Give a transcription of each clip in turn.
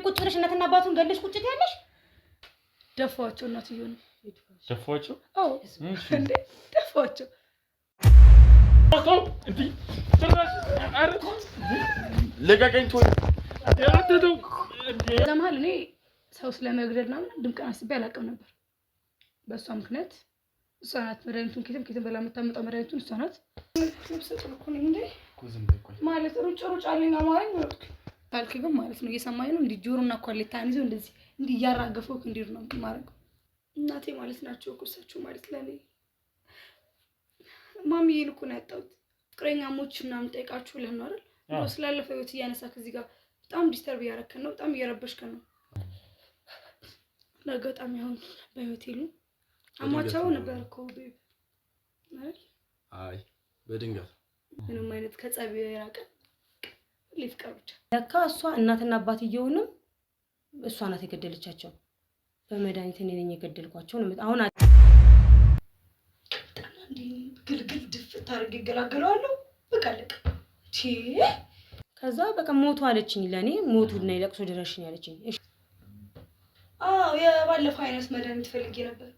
ቁጭ ብለሽ እናትና አባቱን ገለሽ ቁጭ ትያለሽ? ደፋቸው እናትየው ነው ደፋቸው? አዎ እንዴ ደፋቸው። እንዴ ጭራሽ አረቶ ለቀቀኝ ቶይ ያተደው ለማል እኔ ሰው ስለመግደል ነው ድምቀን አስቤ አላውቅም ነበር። በእሷ ምክንያት እሷ ናት መድኃኒቱን ከየትም በላ የምታመጣው መድኃኒቱን እሷ ናት። ልብሰጥኩ ነው እንዴ ማለት ሩጭ አለኝ አማረኝ ወጥኩ ታልክ ግን ማለት ነው እየሰማኝ ነው። እንዴ ጆሮና ኳሊታን ይዞ እንደዚህ እንዴ ያራገፈው እንዴት ነው ማረግ እናቴ ማለት ናቸው እኮሳችሁ ማለት ለኔ ማሚዬን እኮ ነው ያጣሁት። ፍቅረኛሞች ምናምን ጠይቃችሁ ለምን አይደል ነው ስላለፈው ህይወት እያነሳክ እዚህ ጋር በጣም ዲስተርብ ያረከን ነው። በጣም እየረበሽከን ነው። ለጋጣሚ አሁን በሆቴሉ አማቻው ነበር እኮ ቤብ አይደል? አይ በድንገት ምንም አይነት ከጸብ የራቀ ለፍቅር ብቻ ለካ እሷ እናትና አባትየውንም እሷ ናት የገደለቻቸው። በመድኃኒት እኔ ነኝ የገደልኳቸው ነው። አሁን እንዴ ግልግል ድፍት አድርጌ ገላገለዋለሁ በቃ ለቀ ከዛ በቃ ሞቱ አለችኝ። ለኔ ሞቱና ይለቅሶ ድረሽኝ አለችኝ። እሺ የባለፈው አይነት መድኃኒት ፈልጌ ነበር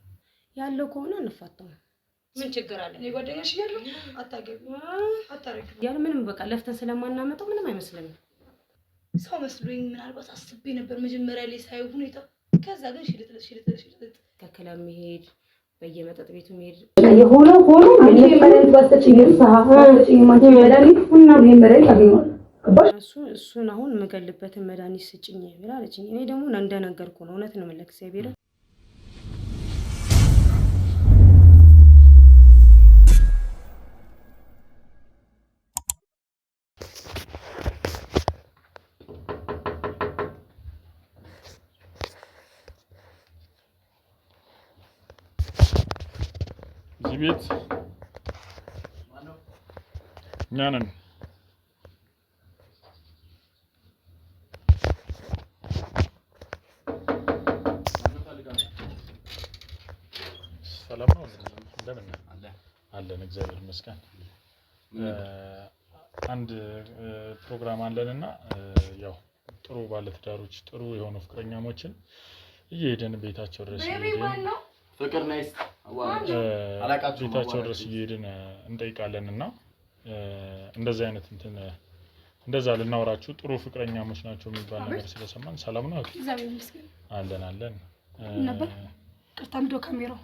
ያለው ከሆነ እንፋታው ምን ችግር አለ? እኔ ጓደኛሽ ይያለው አታገቢ አታረግ ያለ ምንም በቃ ለፍተን ስለማናመጣው ምንም አይመስልም። ሰው መስሎኝ ምናልባት አስቤ ነበር መጀመሪያ ላይ ሳይው ሁኔታ። ከዛ ግን ሽልጥልጥ ከከላም መሄድ በየመጠጥ ቤቱ መሄድ የሆነ ሆኖ መድኃኒት ባስተችኝ ሰሃ ማንቺ መድኃኒት እና መድኃኒት አገኘው እሱን አሁን መገልበትን መድኃኒት ስጭኝ ብላለችኝ። እኔ ደግሞ እንደነገርኩ ነው እውነት ነው መለክ ሲያቢራ ቤት ማነው ሰላም ነው እንደምን አለን እግዚአብሔር ይመስገን። አንድ ፕሮግራም አለንና ያው ጥሩ ባለትዳሮች ጥሩ የሆኑ ፍቅረኛሞችን እየሄደን ቤታቸው ድረስ ፍቅር ናይስ ቤታቸው ድረስ እየሄድን እንጠይቃለንና እንደዚህ አይነት እንትን እንደዛ ልናወራችሁ ጥሩ ፍቅረኛሞች ናቸው የሚባል ነገር ስለሰማን ሰላም ነው እግዚአብሔር ይመስገን አለን ነበር ቅርታም ዶ ካሜራው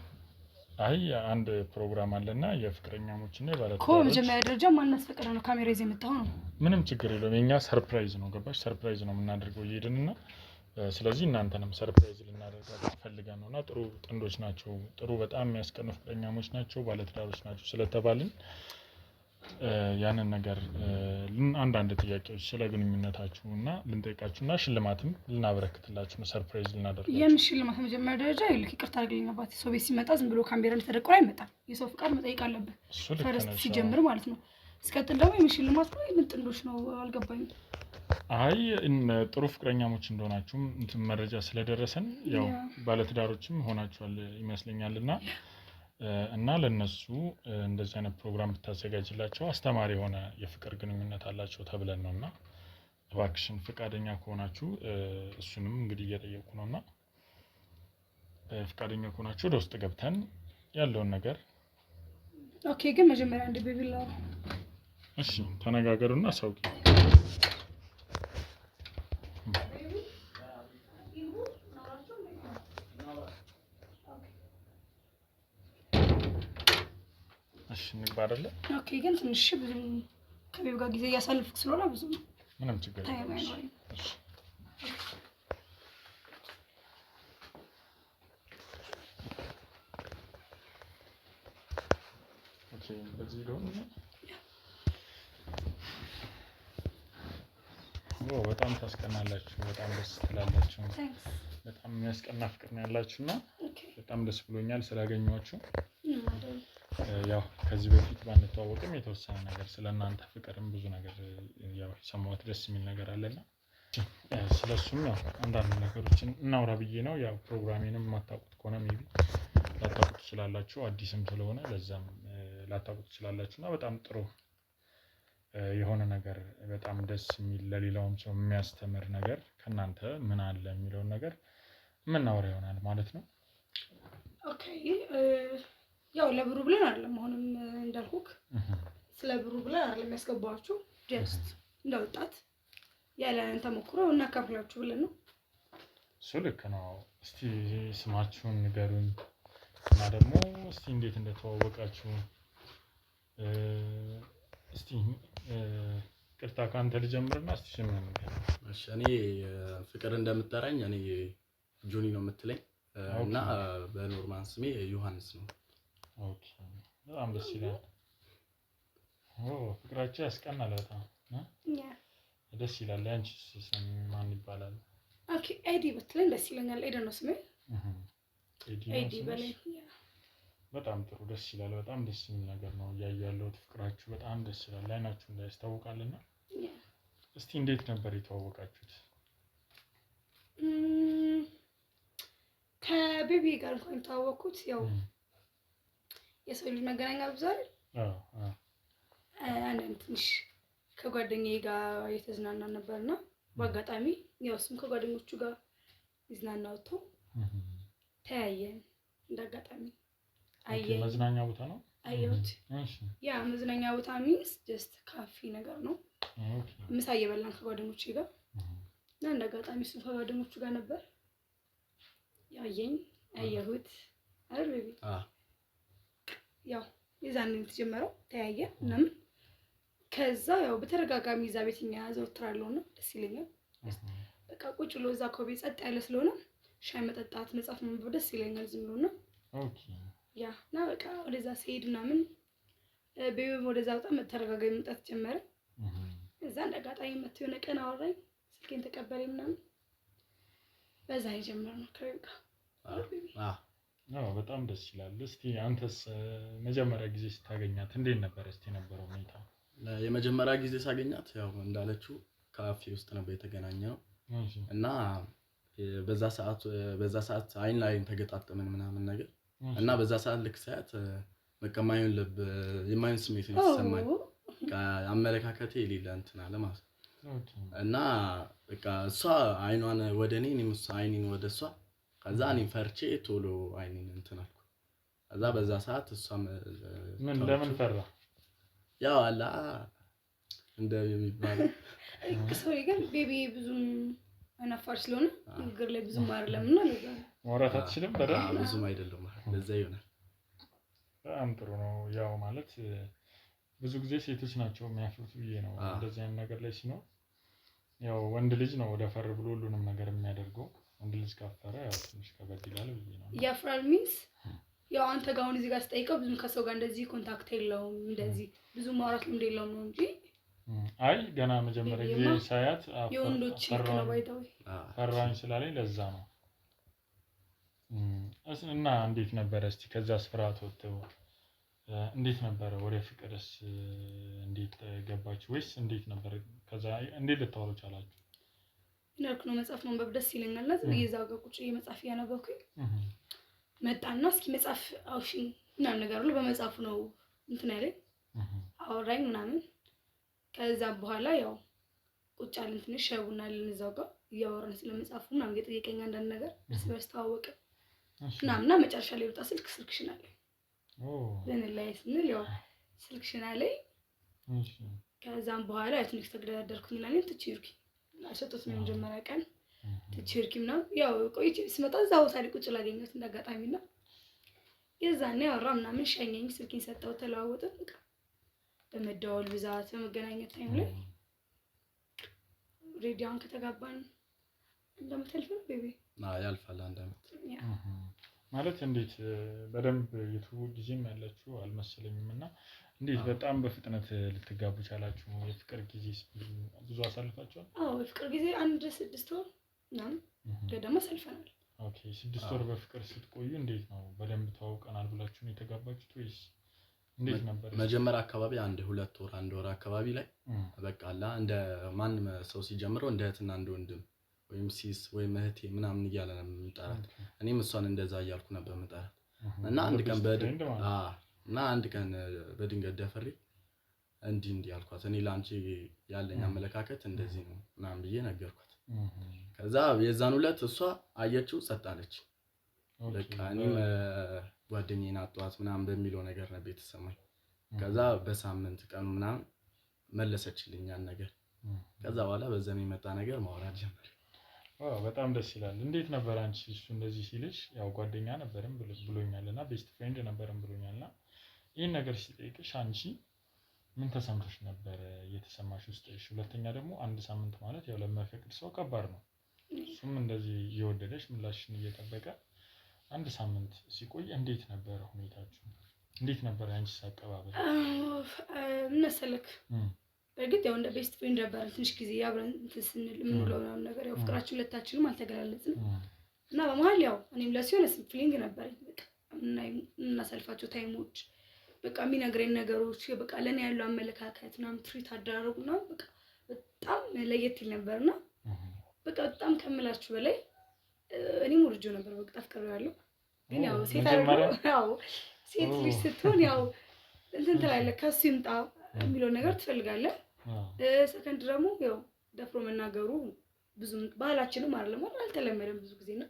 አይ አንድ ፕሮግራም አለና የፍቅረኛሞችና የባለትዳሮች ኮ መጀመሪያ ደረጃ ማንነት ፍቅር ነው ካሜራ ይዘህ መጣው ነው ምንም ችግር የለውም። የኛ ሰርፕራይዝ ነው ገባሽ? ሰርፕራይዝ ነው የምናደርገው እየሄድንና ስለዚህ እናንተንም ሰርፕራይዝ ልናደርጋችሁ ፈልገን ነውና ጥሩ ጥንዶች ናቸው ጥሩ በጣም የሚያስቀኑ ፍቅረኛሞች ናቸው ባለትዳሮች ናቸው ስለተባልን ያንን ነገር አንዳንድ ጥያቄዎች ስለ ግንኙነታችሁና ልንጠይቃችሁና ሽልማትም ልናበረክትላችሁ ነው ሰርፕራይዝ ልናደርጋችሁ። የምሽልማት መጀመሪያ ደረጃ ይልክ ይቅርታ አድርግልኝ አባቴ ሰው ቤት ሲመጣ ዝም ብሎ ካሜራ ተደቅኖ አይመጣም። የሰው ፍቃድ መጠየቅ አለበት ፈርስት ሲጀምር ማለት ነው። እስከጥል ደግሞ የምሽልማት ነው ምን ጥንዶች ነው አልገባኝም። አይ ጥሩ ፍቅረኛሞች እንደሆናችሁም እንትን መረጃ ስለደረሰን ያው ባለትዳሮችም ሆናችኋል ይመስለኛልና እና ለነሱ እንደዚህ አይነት ፕሮግራም ብታዘጋጅላቸው አስተማሪ የሆነ የፍቅር ግንኙነት አላቸው ተብለን ነውና እባክሽን ፍቃደኛ ከሆናችሁ እሱንም እንግዲህ እየጠየቁ ነውና ፍቃደኛ ከሆናችሁ ወደ ውስጥ ገብተን ያለውን ነገር ኦኬ። ግን መጀመሪያ አንድ ቤቢላ እሺ ተነጋገሩና አሳውቂ። እሺ ንግባ አይደለ? ኦኬ። ግን ትንሽ ብዙ ከቤብ ጋር ጊዜ ያሳልፍክ ስለሆነ ብዙ ምንም ችግር የለም። እሺ ኦኬ። በዚህ ደግሞ በጣም ታስቀናላችሁ፣ በጣም ደስ ትላላችሁ። በጣም የሚያስቀና ፍቅር ነው ያላችሁና በጣም ደስ ብሎኛል ስላገኘኋችሁ። ያው ከዚህ በፊት ባንተዋወቅም የተወሰነ ነገር ስለናንተ ፍቅርም ብዙ ነገር ያው ሰማሁት ደስ የሚል ነገር አለና ስለሱም ያው አንዳንድ ነገሮችን እናውራ ብዬ ነው። ያው ፕሮግራሜንም የማታውቁት ከሆነ ሜቢ ላታውቁት ትችላላችሁ፣ አዲስም ስለሆነ ለዛም ላታውቁት ትችላላችሁ። እና በጣም ጥሩ የሆነ ነገር በጣም ደስ የሚል ለሌላውም ሰው የሚያስተምር ነገር ከእናንተ ምን አለ የሚለውን ነገር የምናወራ ይሆናል ማለት ነው። ኦኬ ያው ለብሩ ብለን አይደለም አሁንም እንዳልኩክ ስለ ብሩ ብለን አይደለም ያስገባችሁ ጀስት እንደወጣት ያለን ተሞክሮ እናካፍላችሁ ብለን ነው። እሱ ልክ ነው። እስቲ ስማችሁን ንገሩኝ እና ደግሞ እስቲ እንዴት እንደተዋወቃችሁ እስቲ ቅርታ ካንተ ልጀምርና እስቲ ስምህን ንገረኝ። እሺ እኔ ፍቅር እንደምትጠራኝ እኔ ጆኒ ነው የምትለኝ እና በኖርማል ስሜ ዮሐንስ ነው። ኦኬ በጣም ደስ ይላል። ፍቅራችሁ ያስቀናል በጣም ደስ ይላል። ያንቺ ስም ማን ይባላል? ኦኬ ኤዲ ብትለኝ ደስ ይለኛል። ኤዲ ነው ስሜ። ኤዲ በለኝ። በጣም ጥሩ ደስ ይላል። በጣም ደስ የሚል ነገር ነው እያየሁ ያለሁት። ፍቅራችሁ በጣም ደስ ይላል። አይናችሁ እንዳያስታውቃልና እስቲ እንዴት ነበር የተዋወቃችሁት? ከቤቢ ጋር እንኳን የተዋወቅኩት ያው የሰው ልጅ መገናኛ ብዙ አይደል? አንዳንድ ትንሽ ከጓደኛዬ ጋር የተዝናና ነበርና በአጋጣሚ ያው እሱም ከጓደኞቹ ጋር ይዝናና ወጥቶ ተያየን። እንዳጋጣሚ አየኝ። መዝናኛ ቦታ ነው አየሁት። ያ መዝናኛ ቦታ ሚንስ ጀስት ካፌ ነገር ነው። ምሳ እየበላን ከጓደኞቼ ጋር እና እንዳጋጣሚ እሱም ከጓደኞቹ ጋር ነበር። ያየኝ አየሁት አይደል ቤቢ? ያው የዛኔ የተጀመረው ተያየን ምናምን። ከዛ ያው በተረጋጋሚ እዛ ቤትኛ ዘውትራለሁ ነው ደስ ይለኛል። በቃ ቁጭ ብሎ እዛ ኮቤ ጸጥ ያለ ስለሆነ ሻይ መጠጣት መጻፍ ማንበብ ደስ ይለኛል ዝም ብሎና። ኦኬ ያ እና በቃ ወደዛ ሲሄድ ምናምን ቤቢም ወደዛ በጣም ተረጋጋሚ መምጣት ጀመረ። እዛ እንዳጋጣሚ መጥቶ የሆነ ቀን አወራኝ፣ ስልኬን ተቀበለኝ ምናምን። በዛ የጀመርነው ከቤቢ ጋር። በጣም ደስ ይላል። እስቲ አንተስ መጀመሪያ ጊዜ ስታገኛት እንዴት ነበር እስቲ የነበረው ሁኔታ? የመጀመሪያ ጊዜ ሳገኛት ያው እንዳለችው ካፌ ውስጥ ነበር የተገናኘው እና በዛ ሰዓት አይን ላይ ተገጣጠመን ምናምን ነገር እና በዛ ሰዓት ልክ ሳያት በቃ የማይሆን ስሜት ነው የተሰማኝ። አመለካከቴ የሌለ እንትን አለ ማለት እና በቃ እሷ አይኗን ወደ እኔ እኔም እሷ አይኔን ወደ እሷ ከዛ እኔ ፈርቼ ቶሎ አይኔን እንትን አልኩ። ከዛ በዛ ሰዓት እሷም ምን ለምን ፈራ? ያው አላ እንደሚባለው ሰው ግን ቤቢ ብዙም አናፋር ስለሆነ ንግግር ላይ ብዙም አይደለም እና ለዛ ማውራት አትችልም በደንብ ብዙም አይደለም ለዛ ይሆናል። በጣም ጥሩ ነው። ያው ማለት ብዙ ጊዜ ሴቶች ናቸው የሚያፍሩት ብዬ ነው እንደዚህ አይነት ነገር ላይ ሲኖር። ያው ወንድ ልጅ ነው ደፈር ብሎ ሁሉንም ነገር የሚያደርገው። ወንድ ልጅ ካፈረ ያው ትንሽ ከበድ ይላል ብዬ ነው። ያፍራል ሚንስ ያው አንተ ጋር አሁን እዚህ ጋር ስጠይቀው ብዙም ከሰው ጋር እንደዚህ ኮንታክት የለውም እንደዚህ ብዙ ማውራት ልምድ የለውም ነው እንጂ አይ ገና መጀመሪያ ጊዜ ሳያት የወንዶች ልክ ነው ባይታው ፈራኝ ስላለኝ ለዛ ነው። እና እንዴት ነበር እስቲ ከዛስ ፍርሃት ወጥተው እንዴት ነበር ወደ ፍቅርስ እንዴት ገባችሁ ወይስ እንዴት ነበር? ከዛ እንዴት ልታወሩ ቻላችሁ? እናልኩ ነው መጽሐፍ ማንበብ ደስ ይለኛል። ለዚህ በየዛው ጋር ቁጭ የመጽሐፍ ያነበብኩኝ መጣና እስኪ መጽሐፍ አውሺ ምናምን ነገር ሁሉ በመጽሐፉ ነው እንትን ያለኝ አወራኝ ምናምን። ከዛ በኋላ ያው ቁጭ አልን ትንሽ ሻቡና ልንዛው ጋር እያወራን ስለመጽሐፉ ምናምን እየጠየቀኝ አንዳንድ ነገር እርስ በርስ ተዋወቅን ምናምንና መጨረሻ ላይ ወጣ ስልክሽን አለኝ። ለነላይ ስንል ያው ስልክሽን አለኝ። ከዛም በኋላ ትንሽ ተገዳደርኩኝ እና እኔም ትችርኪ አሰጡት ነው መጀመሪያ ቀን ትችርኪ ምናምን ያው ቆይቼ ስመጣ እዛው ታሪክ ቁጭ ላገኘሁት እንዳጋጣሚና የዛኔ አወራ ምናምን ሸኘኝ። ስልኬን ሰጠው ተለዋወጥን። በቃ በመደዋወል ብዛት በመገናኘት ታይም ላይ ሬዲዮን ከተጋባን እንደምትልፍ ነው ቤቢ ያልፋል አንድ አመት ማለት እንዴት በደንብ የትውውቅ ጊዜም ያላችሁ አልመሰለኝም። እና እንዴት በጣም በፍጥነት ልትጋቡ ቻላችሁ? የፍቅር ጊዜ ብዙ አሳልፋችኋል? አዎ የፍቅር ጊዜ 6 ወር ምናምን ገደማ አሳልፈናል። ኦኬ 6 ወር በፍቅር ስትቆዩ እንዴት ነው በደንብ ተዋውቀናል ብላችሁ ነው የተጋባችሁት ወይስ እንዴት ነበር? መጀመሪያ አካባቢ አንድ 1 ወር አካባቢ ላይ በቃ አላ እንደ ማንም ሰው ሲጀምረው እንደ እህትና እንደ ወንድም ወይም ሲስ ወይም እህቴ ምናምን እያለ ነው የምንጠራት። እኔም እሷን እንደዛ እያልኩ ነበር የምጠራት እና አንድ ቀን በድንገት ደፍሬ እንዲህ አልኳት። እኔ ላንቺ ያለኝ አመለካከት እንደዚህ ነው ምናምን ብዬ ነገርኳት። ከዛ የዛን ዕለት እሷ አየችው ጸጥ አለች። በቃ እኔም ጓደኛዬን አጣኋት ምናምን በሚለው ነገር ነበር የተሰማኝ። ከዛ በሳምንት ቀኑ ምናምን መለሰችልኝ ያን ነገር። ከዛ በኋላ በዛ የሚመጣ ነገር ማውራት ጀመረ። በጣም ደስ ይላል። እንዴት ነበር አንቺ እሱ እንደዚህ ሲልሽ? ያው ጓደኛ ነበርም ብሎኛልና ቤስት ፍሬንድ ነበርም ብሎኛልና ይሄን ነገር ሲጠይቅሽ አንቺ ምን ተሰምቶሽ ነበር? እየተሰማሽ ውስጥሽ? ሁለተኛ ደግሞ አንድ ሳምንት ማለት ያው ለማይፈቅድ ሰው ከባድ ነው። እሱም እንደዚህ እየወደደሽ ምላሽን እየጠበቀ አንድ ሳምንት ሲቆይ እንዴት ነበር ሁኔታችሁ? እንዴት ነበር አንቺስ አቀባበል? ምን መሰለክ በእርግጥ ያው እንደ ቤስት ፍሬንድ ነበር ትንሽ ጊዜ አብረን ስንል የምንውለው ምናምን ነገር ያው ፍቅራችን ሁለታችንም አልተገላለጽንም እና በመሀል ያው እኔም ለሱ የሆነ ፊሊንግ ነበረኝ። በቃ የምናሳልፋቸው ታይሞች በቃ የሚነግረኝ ነገሮች በቃ ለኔ ያለው አመለካከት ምናምን ትሪት አደራረጉና በቃ በጣም ለየት ይል ነበርና በቃ በጣም ከምላችሁ በላይ እኔም ወርጆ ነበር። በቃ አፍቅሬዋለሁ። ግን ያው ሴት ልጅ ስትሆን ያው እንትን ትላለህ ከሱ ይምጣ የሚለው ነገር ትፈልጋለህ። ሰከንድ ደግሞ ያው ደፍሮ መናገሩ ብዙም ባህላችንም አይደለም አልተለመደም ብዙ ጊዜ ነው።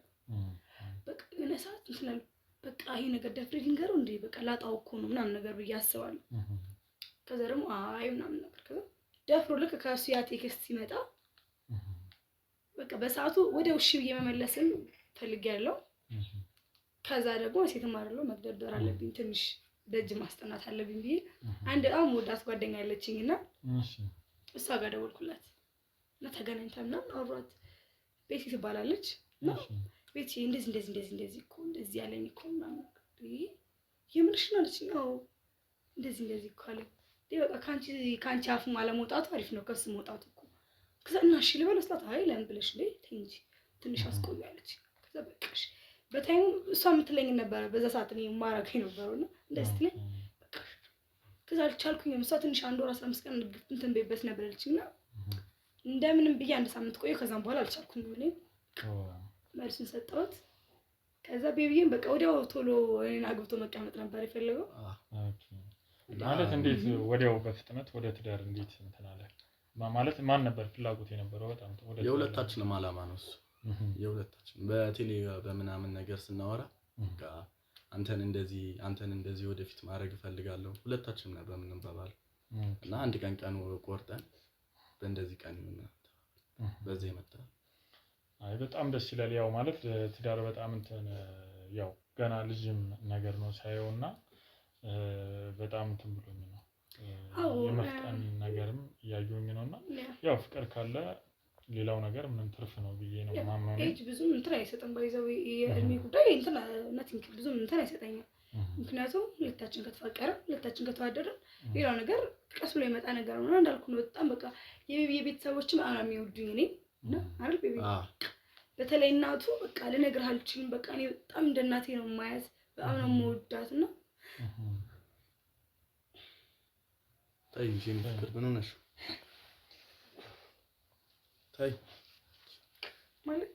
በቃ የሆነ ሰዓት እንትን በቃ ይሄ ነገር ደፍሬ ልንገረው እንዴ በቃ ላጣው እኮ ነው ምናምን ነገር ብዬ አስባለሁ። ከዛ ደግሞ አይ ምናምን ነገር ከዛ ደፍሮ ልክ ከሱ ያ ቴክስት ሲመጣ በቃ በሰዓቱ ወደ ውሽ ብዬ መመለስን ፈልጌያለሁ። ከዛ ደግሞ ሴትም አይደለም መግደርደር አለብኝ ትንሽ ደጅ ማስጠናት አለብኝ ብዬ አንድ በጣም ወዳት ጓደኛ ያለችኝና እሷ ጋር ደወልኩላት እና ተገናኝተን ምናምን አወራኋት። ቤቲ ትባላለች እና ቤቲ እንደዚህ እኮ እንደዚህ ያለኝ እኮ ምናምን የምርሽ ነው አለችኝ። አዎ እንደዚህ እኮ አለኝ። በቃ ካንቺ አፍ አለመውጣቱ አሪፍ ነው ከሱ መውጣቱ እኮ። ከዛ እና እሺ ልበል ስላት አይ ለምን ብለሽ ተይ እንጂ ትንሽ አስቆዩ አለች። ከዛ በቃሽ በታይሙ እሷ የምትለኝ ነበር በዛ ሰዓት እኔ ማራከኝ ነበርና እንደዚህ ትለኝ በቃ ከዛ አልቻልኩኝም። እሷ ትንሽ 1 ወር 15 ቀን እንትን ቤበት ነበረችኝና እንደምንም ብዬ 1 ሳምንት ቆየሁ። ከዛም በኋላ አልቻልኩም ብለኝ መልሱን ሰጠሁት። ከዛ ቤቢዬም በቃ ወዲያው ቶሎ እኔን አግብቶ መቀመጥ ነበር የፈለገው። ማለት እንዴት ወዲያው በፍጥነት ወደ ትዳር እንዴት እንትን አለ ማለት ማን ነበር ፍላጎት የነበረው? በጣም ወደ የሁለታችንም አላማ ነው እሱ የሁለታችን በቴሌ በምናምን ነገር ስናወራ በቃ አንተን እንደዚህ ወደፊት ማድረግ እፈልጋለሁ ሁለታችንም ነበር የምንባባለው እና አንድ ቀን ቆርጠን በእንደዚህ ቀን በዚህ መጣ። አይ በጣም ደስ ይላል። ያው ማለት ትዳር በጣም እንትን ያው ገና ልጅም ነገር ነው ሳየውና በጣም እንትን ብሎኝ ነው የመፍጠን ነገርም እያየሁኝ ነውና ያው ፍቅር ካለ ሌላው ነገር ምንም ትርፍ ነው ብዬ ነው ማምነው። እጅ ብዙም እንትን አይሰጥም ባይዘው የእድሜ ጉዳይ እንትን ነቲንግ ብዙም እንትን አይሰጠኝም። ምክንያቱም ሁለታችን ከተፋቀርን ሁለታችን ከተዋደድን ሌላው ነገር ቀስ ብሎ የመጣ ነገር ነው። እንዳልኩ ነው በጣም በቃ የቤተሰቦችም በጣም የሚወዱኝ እኔ እና አይደል ቤቢ በተለይ እናቱ በቃ ልነግርህ አልችልም። በቃ እኔ በጣም እንደ እናቴ ነው የማያት በጣም ነው የምወዳትና ታይ እንጂ ፍቅር ምን ሆነሽ ታይ ማለት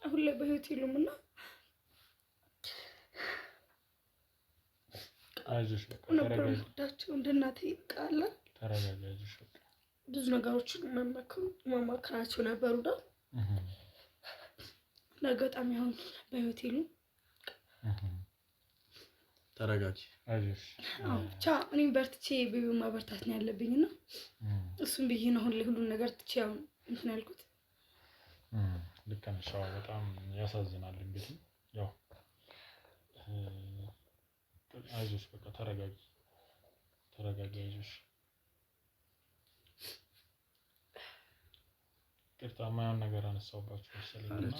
አሁን ላይ በህይወት የሉምና አይዞሽ በቃ ተረጋግታቸው እንደ እናቴ ቃል ተረጋጋሽ በቃ ብዙ ነገሮችን ማማከራቸው ነበሩና ለአጋጣሚ አሁን በህይወት የሉም። ተረጋጊ አይዞሽ ብቻ እኔም በርትቼ ቤቢውን ማበርታት ነው ያለብኝና እሱም ብዬ ነው አሁን ላይ ሁሉን ነገር ትቼ አሁን እንትን ያልኩት። ልክ ነሽ። በጣም ያሳዝናል። እንግዲህ ያው አይዞሽ በቃ ተረጋጊ አይዞሽ። ቅርታ ማየውን ነገር አነሳውባችሁ መሰለኝና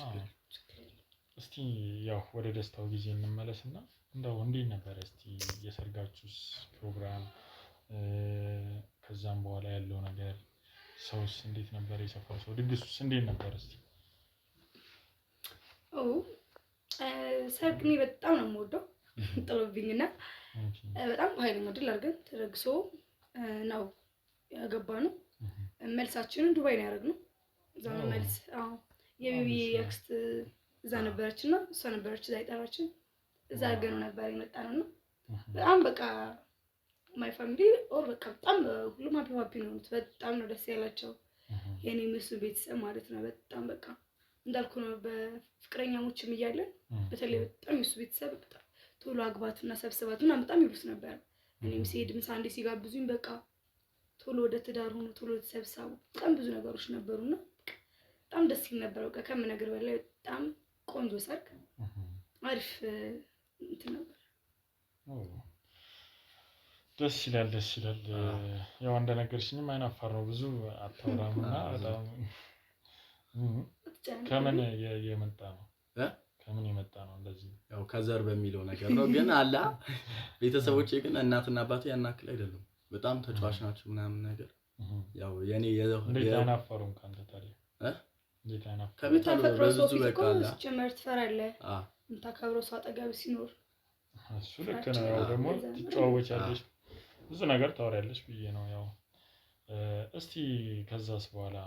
እስቲ ያው ወደ ደስታው ጊዜ እንመለስና እንደው እንዴት ነበር እስቲ የሰርጋችሁስ ፕሮግራም ከዛም በኋላ ያለው ነገር ሰውስ እንዴት ነበር? የሰፈር ሰው ድግሱስ እንዴት ነበር? እስቲ ሰርግ እኔ በጣም ነው የምወደው ጥሎብኝና በጣም ኃይለኛ ድል አድርገን ተደግሶ ነው ያገባነው። መልሳችንን ዱባይ ነው ያደረግነው። እዛ ነው መልስ። የቤቢ አክስት እዛ ነበረችና እሷ ነበረች እዛ የጠራችን። እዛ አድርገነው ነበር የመጣነውና በጣም በቃ ማይ ፋሚሊ ኦር በቃ በጣም ሁሉም ሃፒ ነው። በጣም ነው ደስ ያላቸው የኔ ምስ ቤተሰብ ማለት ነው። በጣም በቃ እንዳልኩ ነው በፍቅረኛሞችም እያለን በተለይ በጣም የሱ ቤተሰብ በጣም ቶሎ አግባትና ሰብስባትና በጣም ይሉት ነበር። እኔም ሲሄድ ምሳ አንዴ ሲጋብዙኝ በቃ ቶሎ ወደ ትዳር ሆኖ ቶሎ ተሰብሳቡ በጣም ብዙ ነገሮች ነበሩና በጣም ደስ ይል ነበር። በቃ ከምነግር በላይ በጣም ቆንጆ ሰርግ አሪፍ እንትን ነበር። ደስ ይላል ደስ ይላል። ያው እንደነገርሽኝም አይናፋር ነው ብዙ አታወራምና በጣም ከምን የመጣ ነው ከምን የመጣ ነው እንደዚህ ያው ከዘር በሚለው ነገር ነው። ግን አላ ቤተሰቦቼ ግን እናትና አባቴ ያናክል አይደለም በጣም ተጫዋች ናቸው ምናምን ነገር ያው የኔ እንዴት አይናፋሩም ካንተ ታዲያ እንዴት አይናፋሩ ከቤት አሉ በብዙ በቃ አላ ጀመር ትፈራለህ እንታከብረው ሰው አጠገብ ሲኖር እሱ ልክ ነው። ያው ደግሞ ትጫወቻለሽ ብዙ ነገር ታወሪያለሽ ብዬ ነው። ያው እስቲ ከዛስ በኋላ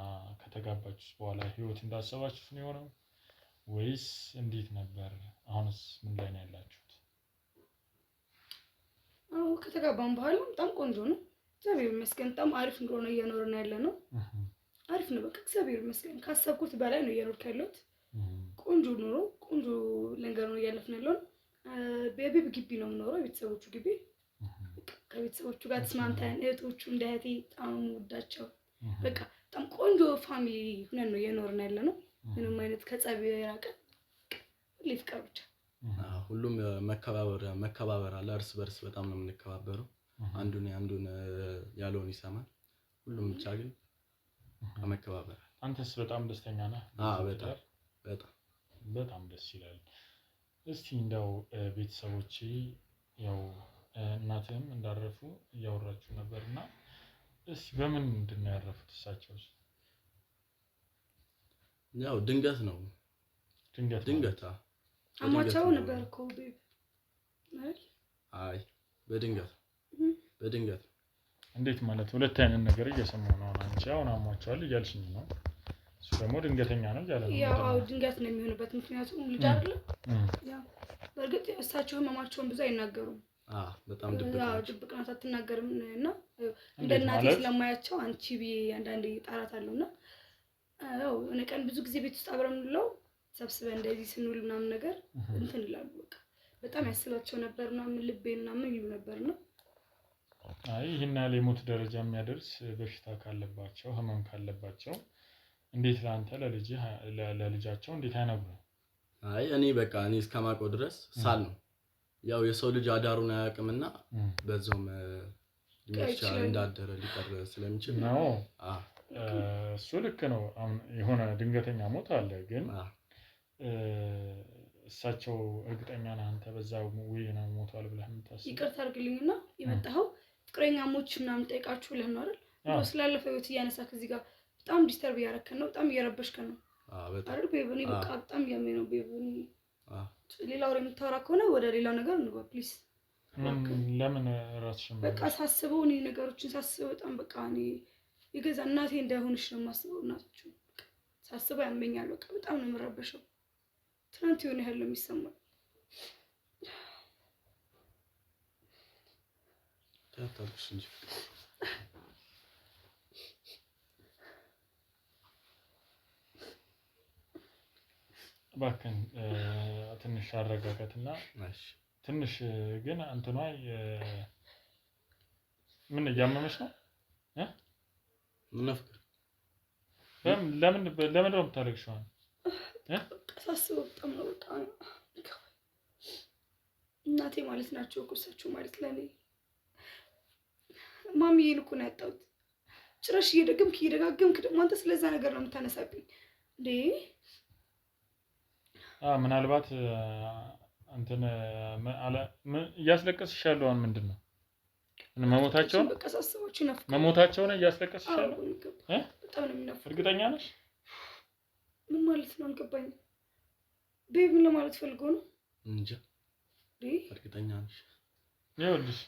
ከተጋባችሁስ በኋላ ህይወት እንዳሰባችሁት ነው የሆነው ወይስ እንዴት ነበር? አሁንስ ምን ላይ ነው ያላችሁት? ከተጋባን በኋላ በጣም ቆንጆ ነው እግዚአብሔር ይመስገን። በጣም አሪፍ ኑሮ ነው እየኖርን ያለነው። አሪፍ ነው በቃ እግዚአብሔር ይመስገን። ካሰብኩት በላይ ነው እየኖርኩ ያለሁት። ቆንጆ ኑሮ ቆንጆ ነገር ነው እያለፍን ያለነው። በቤቢ ግቢ ነው የምኖረው ቤተሰቦቹ ግቢ ከቤተሰቦቹ ጋር ተስማምተን እህቶቹ እንደ እህቴ በጣም ወዳቸው በቃ በጣም ቆንጆ ፋሚሊ ሆነን ነው እየኖርን ያለነው። ምንም አይነት ከጸብ የራቀ ሁሌ ፍቅር ብቻ። ሁሉም መከባበር አለ። እርስ በርስ በጣም ነው የምንከባበረው። አንዱን ያለውን ይሰማል። ሁሉም ብቻ ግን መከባበር። አንተስ በጣም ደስተኛ ነህ? በጣም ደስ ይላል። እስቲ እንደው ቤተሰቦቼ ያው እናትህም እንዳረፉ እያወራችሁ ነበርና እስቲ በምን ምንድነው ያረፉት እሳቸው? ያው ድንገት ነው ድንገት አሟቸው ነበር እኮ ቤቢ ማለት አይ በድንገት እንዴት ማለት ሁለት አይነት ነገር እየሰማሁ ነው። አንቺ አሁን አሟቸዋል እያልሽኝ ነው፣ እሱ ደግሞ ድንገተኛ ነው እያለ ነው። ያው ድንገት ነው የሚሆንበት ምክንያቱም ልጅ አይደለ። ያው በእርግጥ እሳቸው ህመማቸውን ብዙ አይናገሩም። በጣም ድብቅ ናት አትናገርም። እና እንደ እናቴ ስለማያቸው አንቺ ብዬ አንዳንዴ ጣራታለሁና ያው እኔ ቀን ብዙ ጊዜ ቤት ውስጥ አብረን እንለው ሰብስበን እንደዚህ ስንውል ምናምን ነገር እንትን ይላሉ። በቃ በጣም ያስባቸው ነበር ምናምን ልቤ ምናምን ይሉ ነበርና አይ ይሄን ያህል የሞት ደረጃ የሚያደርስ በሽታ ካለባቸው ህመም ካለባቸው እንዴት ላንተ ለልጃቸው እንዴት አይነግሩም? አይ እኔ በቃ እኔ እስከማውቀው ድረስ ሳል ነው ያው የሰው ልጅ አዳሩን አያውቅምና በዛውም ይችላል እንዳደረ ሊቀር ስለሚችል ነው። እሱ ልክ ነው። አሁን የሆነ ድንገተኛ ሞት አለ። ግን እሳቸው እርግጠኛ ነህ አንተ በዛው ወይ ነው ሞቷል ብለህ የምታስበው? ይቅርታ አድርግልኝና የመጣኸው ፍቅረኛሞች ምናምን ጠይቃችሁ ብለህ ነው አይደል? እንደው ስላለፈው ህይወት እያነሳክ እዚህ ጋር በጣም ዲስተርብ እያደረከን ነው። በጣም እየረበሽከን ነው አይደል? ቤቢ በቃ በጣም እያመመኝ ነው ቤቢ። ሌላ ወሬ የምታወራ ከሆነ ወደ ሌላው ነገር እንግባ ፕሊዝ። ለምን ራስሽን በቃ ሳስበው እኔ ነገሮችን ሳስበው በጣም በቃ እኔ የገዛ እናቴ እንደሆነች ነው የማስበው። እናቶቹ ሳስበው ያመኛል። በቃ በጣም ነው የምረበሸው። ትናንት የሆነ ያህል ነው የሚሰማኝ። ታታልሽ እንጂ እባክህን ትንሽ አረጋጋትና ትንሽ ግን እንትኗ ምን እያመመሽ ነው? ለምን ነው የምታለቅሽው? ሳስበው በጣም ነው በቃ እናቴ ማለት ናቸው እኮ እሳቸው ማለት ለኔ ማሚዬን እኮ ነው ያጣሁት። ጭራሽ እየደጋገምክ ደግሞ አንተ ስለዛ ነገር ነው የምታነሳብኝ እንዴ? ምናልባት እንትን እያስለቀስሽ ያለው አሁን ምንድን ነው? መሞታቸውን እያስለቀስሽ ያለው በጣም ነው የሚናፍቅ። እርግጠኛ ነሽ? ምን ማለት ነው አልገባኝም። ቤቢ ምን ለማለት ፈልጎ ነው? እንጃ እርግጠኛ ነሽ? ይኸውልሽ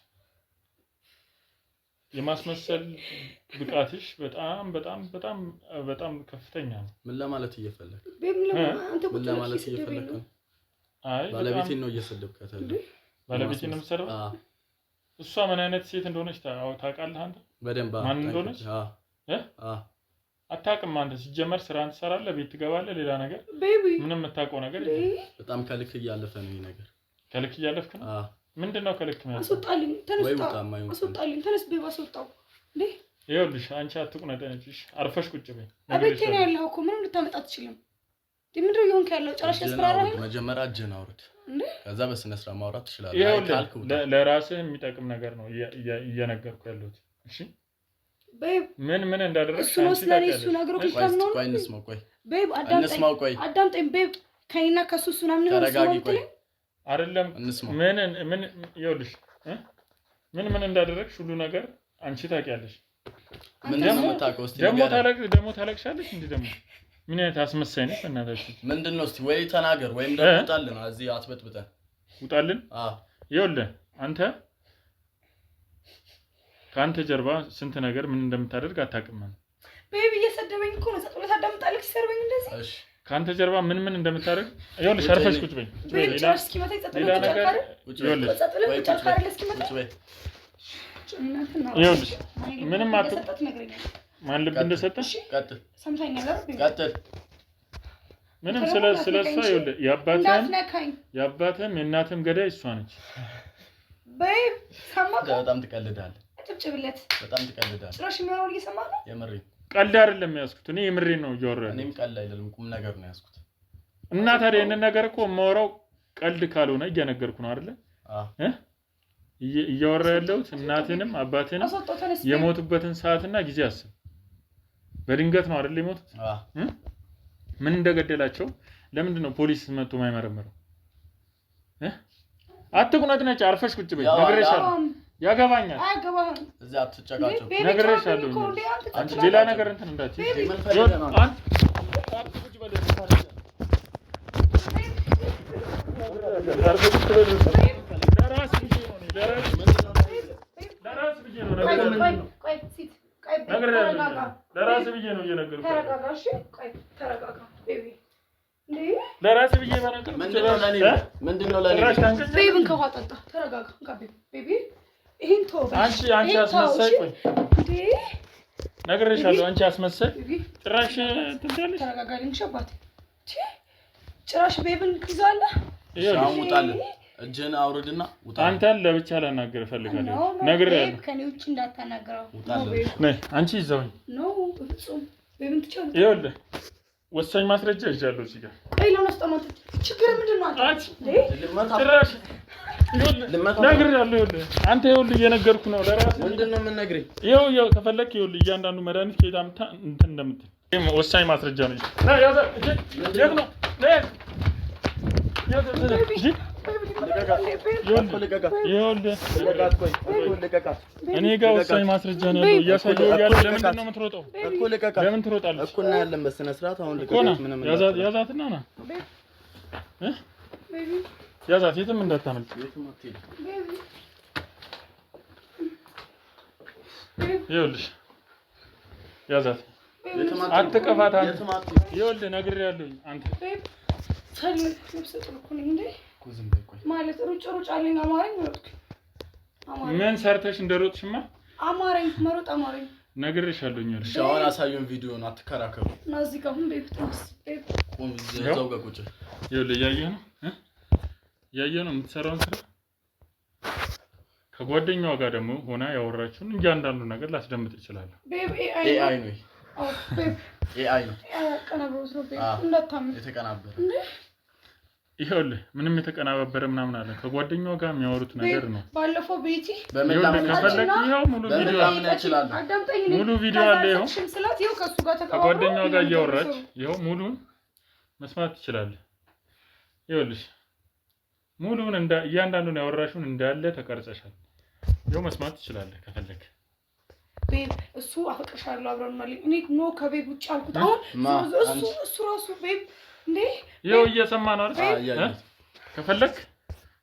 የማስመሰል ብቃትሽ በጣም በጣም በጣም በጣም ከፍተኛ ነው። ምን ለማለት እየፈለክ? ምን ለማለት እየፈለክ ነው? አይ ባለቤቴን ነው እየሰደብካት ያለው። ባለቤቴን ነው የምትሰራው? እሷ ምን አይነት ሴት እንደሆነች ታውቃለህ አንተ? በደንብ ማን እንደሆነች? አታውቅም አንተ። ሲጀመር ስራን ትሰራለህ፣ ቤት ትገባለህ፣ ሌላ ነገር ምንም የምታውቀው ነገር የለም። በጣም ከልክ እያለፈ ነው ይሄ ነገር። ከልክ እያለፍክ ነው? ምንድነው ከልክ ነው? አስወጣልኝ፣ አስወጣልኝ፣ ተነስ ቤብ አስወጣው እንዴ! ይኸውልሽ አንቺ አትቁነጠነጭሽ፣ አርፈሽ ቁጭ በይ። አቤቴ ነው ያለው እኮ ምንም ልታመጣ አትችልም። ምንድነው ይሆን ያለው? ጭራሽ ያስፈራራኝ። መጀመሪያ እጅህን አውርድ፣ ከዛ በስነ ስርዓት ማውራት ትችላለህ። ይኸውልህ ለራስህ የሚጠቅም ነገር ነው እየነገርኩ ያለሁት። እሺ ቤብ ምን እንዳደረግሽ እሱ ነው ስለኔ እሱ ነገሩ ከታም ነው። ቆይ እንስማው፣ ቆይ ቤብ አዳምጠኝ ቤብ ከኔና ከሱ ምናምን ነው። ተረጋጊ፣ ቆይ አይደለም ምን ይኸውልሽ ምን እንዳደረግሽ ሁሉ ነገር አንቺ ታውቂያለሽ። ምን እንደምታውቀው እስቲ ደግሞ ታለቅሻለሽ እንዴ? ደግሞ ምን አይነት አስመሳይ ነሽ? እናታችሁ ምንድነው? እስቲ ወይ ተናገር ወይም ደግሞ ውጣልን፣ እዚህ አትበጥብጠን። ውጣልን? ይኸውልህ አንተ ከአንተ ጀርባ ስንት ነገር ምን እንደምታደርግ አታውቅም ማለት ቤቢ እየሰደበኝ እኮ ነው። ጸጥሎ ታዳምጣለች ሲሰርበኝ እንደዚህ። እሺ ከአንተ ጀርባ ምን እንደምታደርግ ይኸውልሽ፣ ሸርፈሽ ቁጭ በይ። ሌላ ነገር ይኸውልሽ ይኸውልሽ ምንም አትሰጣት ነግረኛል። ማን ልብ እንደሰጠሽ ቀጥል፣ ሰምታኛል አይደል? ቀጥል። ምንም ስለሷ ይኸውልህ የአባትህም የእናትህም ገዳይ እሷ ነች። ቤብ ሰማከ? በጣም ትቀልዳለህ። አጭብጭብለት። በጣም ትቀልዳለህ። ጭራሽ የሚያወራው እየሰማህ ነው? የምሬን ቀልድ አይደለም ያዝኩት እኔ የምሬን ነው እያወራሁ ያለሁት። እኔም ቀልድ አይደለም ቁም ነገር ነው ያዝኩት። እና ታዲያ ይሄንን ነገር እኮ የማወራው ቀልድ ካልሆነ እየነገርኩ ነው አይደለ? እያወራሁ ያለሁት እናትህንም አባትህንም የሞቱበትን ሰዓትና ጊዜ አስብ። በድንገት ነው አይደል የሞቱት? ምን እንደገደላቸው ለምንድን ነው ፖሊስ መጥቶ የማይመረምረው? አትቁነጥነጭ፣ አርፈሽ ቁጭ በይ። ነግሬሻለሁ። ያገባኛል። አያገባህም። እዚህ አትጨቃጨቁ። ነግሬሻለሁ። አንቺ ሌላ ነገር እንትን እንዳትዪ። ለራስህ ብዬ ነው እየነገርኩህ። ለራስህ ብዬ ባነገርኩህ ምንድነው ለኔ ቤቢን ከውሃ ጠጣ። ተረጋጋ ቤቢ። ይሄን ተው አንቺ አስመሳይ። ቆይ እንዴ ነግሬሻለሁ። አንቺ አስመሳይ ጭራሽ ትንታለሽ። ተረጋጋ ልንሽ አባቴ። ጭራሽ ቤቢን ትይዛለህ። ሻው ውጣልን። እጅህን አውርድና ውጣ። አንተን ለብቻ ላናገር እፈልጋለሁ። ነግሬያለሁ። ከኔ ውጭ እንዳታናግረው። ነይ አንቺ ይዘውኝ ነው ፍጹም ቤቢን ትቻለህ። ይኸውልህ ወሳኝ ማስረጃ ይዣለሁ እዚህ ጋር። አይ ለነስጠማት ችግር ምንድነው? አንቺ ጭራሽ ነግሬያለሁ። ይኸውልህ አንተ ይኸውልህ እየነገርኩ ነው። ለራስህ ምንድነው የምነግርህ? ይኸው ከፈለክ ይኸውልህ እያንዳንዱ መድኃኒት ከየት አምጥታ እንትን እንደምትል ወሳኝ ማስረጃ ነው። ያዛ የት ነው? እኔ ጋር ወሳኝ ማስረጃ ነው ያለው። እያሳየሁ ያለው ለምንድን ነው የምትሮጠው? ለምን ትሮጣለህ? እኮ እና ያለን በስነ ስርዓት አሁን ልቀቃት። ምንም ያዛትና ና ያዛት፣ የትም እንዳታመልጥ። ይኸውልሽ ያዛት፣ አትቀፋት። ይኸውልህ ነግሬያለሁኝ። አንተ ማለት ሩጭ አለኝ። አማረኝ ሮጥክ። ምን ሰርተሽ እንደሮጥሽማ አማረኝ። መሮጥ አማረኝ። ነግሬሻለሁኝ። እሺ አሁን አሳዩን ቪዲዮን፣ አትከራከሩ። እና እዚህ ጋር ሁን ቤት ተነስ። ቆም እዛው ጋር ቁጭ። ይኸውልህ እያየህ ነው የምትሰራውን ስራ። ከጓደኛዋ ጋር ደግሞ ሆና ያወራችሁን እያንዳንዱ ነገር ላስደምጥ እችላለሁ። ኤአይ ነው ኤአይ ነው ቀናብሮስ ነው እንዳታምን የተቀናበረ። ይኸውልህ ምንም የተቀናበረ ምናምን አለ። ከጓደኛዋ ጋር የሚያወሩት ነገር ነው። ባለፈው ቤቲ ከፈለክ ይኸው ሙሉ ቪዲዮ አለ። ይኸው ከጓደኛዋ ጋር እያወራች ይኸው ሙሉን መስማት ትችላለህ። ይኸውልሽ ሙሉን እያንዳንዱን ያወራሽውን እንዳለ ተቀርጸሻል። ይኸው መስማት ትችላለህ ከፈለክ። ቤብ እሱ አፈቅርሻለሁ አብረን ማለት እኔ ኖ ከቤብ ውጭ አልኩት። አሁን እሱ ራሱ ቤብ እንዴ ይኸው እየሰማ ነው አይደል? ከፈለክ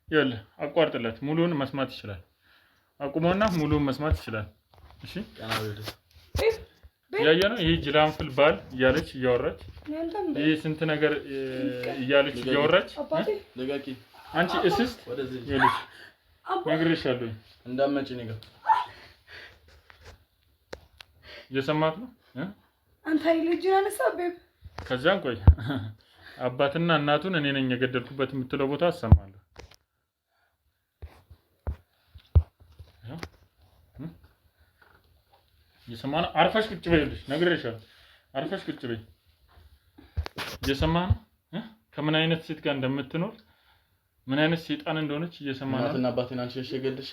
ይኸውልህ አቋርጥለት ሙሉውን መስማት ይችላል አቁሞና ሙሉውን መስማት ይችላል እሺ ያያ ነው ይሄ ጅላንፍል ባል እያለች እያወራች ይሄ ስንት ነገር እያለች እያወራች ለጋቂ አንቺ እስስት ይኸውልሽ ነግሬሻለሁ እንዳመጪ ነገር እየሰማት ነው አንተ ልጅ አነሳብ ከዛን ቆይ አባትና እናቱን እኔ ነኝ የገደልኩበት የምትለው ቦታ አሰማለሁ እየሰማህ ነው አርፈሽ ቁጭ በይልሽ ነግሬሻለሁ አርፈሽ ቁጭ በይ እየሰማህ ነው ከምን አይነት ሴት ጋር እንደምትኖር ምን አይነት ሰይጣን እንደሆነች እየሰማህ ነው እናትና አባቴን አንቺ ነሽ የገደልሽ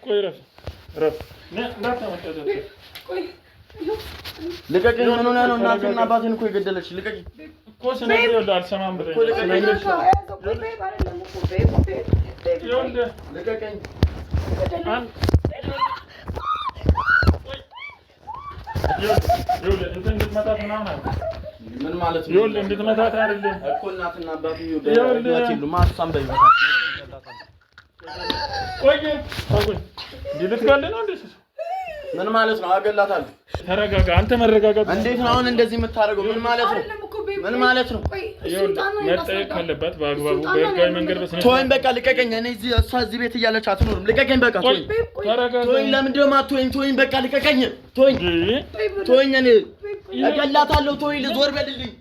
ቆይ ረፍ ቆይ ልቀቂኝ ምን ሆነ ነው እናትና አባቴን እኮ የገደለች ልቀቂኝ እኮ ስነግሬው አልሰማም ብለኝ ልቀቂኝ ምን ማለት ነው ይኸውልህ እንድትመታት አይደለም እኮ እናትና አባቴ ይወደዳሉ ማሳም በይወታ ቆይ ልትጋለ ነው እንዴ ምን ማለት ነው አገላታለሁ ተረጋጋ አንተ መረጋጋት እንዴት ነው አሁን እንደዚህ የምታደርገው ምን ማለት ነው ምን ማለት ነው መጠየቅ ካለባት በአግባቡ በህጋዊ መንገድ በስነ ተወኝ በቃ ልቀቀኝ እኔ እዚህ ቤት እያለች አትኖርም ልቀቀኝ በቃ ተወኝ ተወኝ ለምንድን ነው የማትወኝ ተወኝ በቃ ልቀቀኝ ተወኝ ተወኝ እኔ እገላታለሁ ተወኝ ልዞር በልልኝ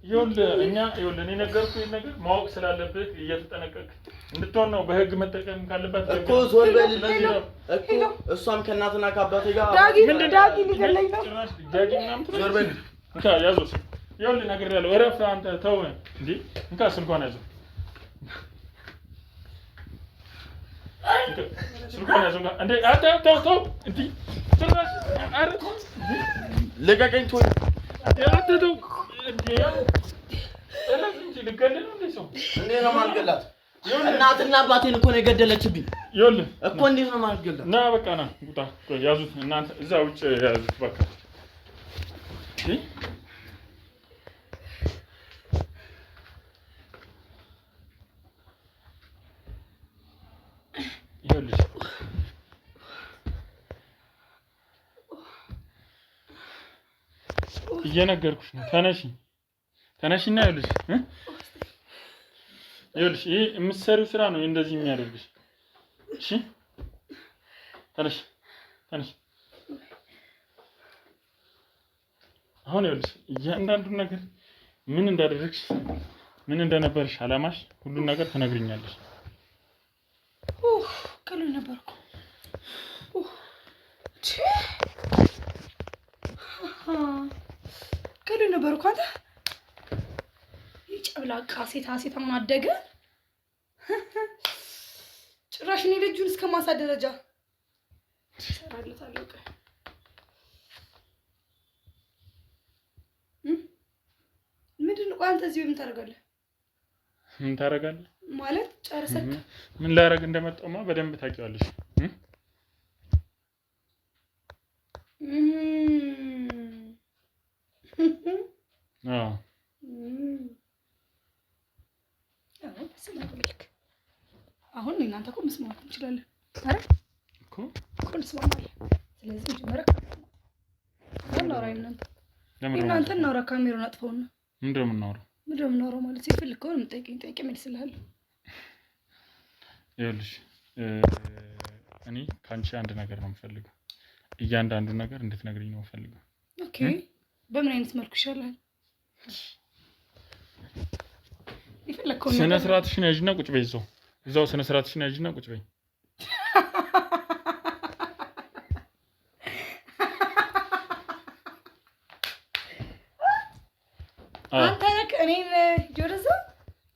ይኸውልህ እኔ ነገርኩህ ነገር ማወቅ ስላለብህ እየተጠነቀቅክ እንድትሆን ነው በህግ መጠቀም ካለባት እኮ ዞር በልልኝ እኮ እሷም ከእናትና ከአባቴ ጋር ዳጊ ሊገለኝ ነው ዳጊ ምናምን ዞር በልልኝ እንካ ያዘው ይኸውልህ ነግሬሃለሁ እረፍ አንተ ተው እንዴ እንካ ስልኳን ያዘው ስልኳን ያዘው እንዴ ተው እንዴ ጭራሽ አረ ልቀቀኝ ተወኝ ተው እንዴ እረፍ እንጂ ልገለኝ ነው እንዴ ሰው እንዴት ነው ማልገላት እናትና አባቴን እኮ ነው የገደለችብኝ ይኸውልህ እኮ እንዴት ነው ማልገላት ና በቃ ና ውጣ ያዙት እናንተ እዛ ውጭ ያዙት በቃ እሺ ይኸውልሽ እየነገርኩሽ ነው ተነሽና ይኸውልሽ ይሄ የምትሰሪው ስራ ነው እንደዚህ የሚያደርግሽ እሺ ተነሽ አሁን ይኸውልሽ እያንዳንዱን ነገር ምን እንዳደረግሽ ምን እንደነበርሽ አላማሽ ሁሉን ነገር ትነግሪኛለሽ ከሉ ነበርኩ አንተ ይጨብላቃ ሴታ ምን አደገ ጭራሽ እኔ ልጁን እስከማሳድ ደረጃ ሰራለታለሁ ምንድን ነው አንተ እዚህ ምን ታደርጋለህ ማለት ጨርሰክ ምን ላደርግ እንደመጣውማ በደንብ ታውቂዋለሽ አሁን እናንተ እኮ መስማት እንችላለን አይደል እኮ እንስማማለን ስለዚህ ጀመረ እናንተ እናውራ ካሜራውን አጥፈውና ምንድነው የምናወራው ማለት ሲፈልግ ከሆነ የምጠይቀኝ ጥያቄ መልስልሃለሁ ይኸውልሽ እኔ ካንቺ አንድ ነገር ነው የምፈልገው እያንዳንዱ ነገር እንድትነግሪኝ ነው የምፈልገው ኦኬ በምን አይነት መልኩ ይሻላል ይፈልከው ስነ ስርዓትሽን ያዥና ቁጭ በይ እዛው ስነ ስርዓትሽን ያዥና ቁጭ በይ አንተ ነህ እኔን ጆሮዛ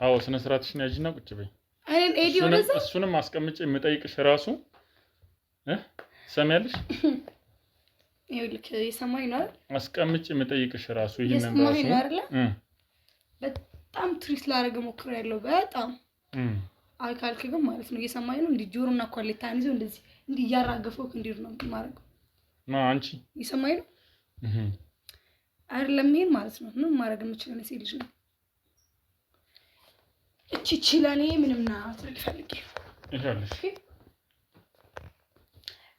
አዎ ስነ ስርዓትሽን ያዥና ቁጭ በይ እኔን ኤዲ ወደዛ እሱንም አስቀምጬ የምጠይቅሽ ራሱ ሰማያለሽ ይኸውልህ የሰማኝ ነው አስቀምጬ የምጠይቅሽ ራሱ ይሄንን ራሱ በጣም ትሪት ላደርግ ሞክሬያለሁ በጣም አልካልክ ግን ማለት ነው እየሰማኝ ነው እንዴ ጆሮና ኳሊታን ይዘው እንደዚህ እንዲህ ያራገፈው እንዲር ነው ማረገው አንቺ እየሰማኝ ነው አይደለም ይሄን ማለት ነው ምን ማድረግ የምችለው ነው ልጅ ነው እቺ ለኔ ምንም ናት ልፈልግ ይኸውልሽ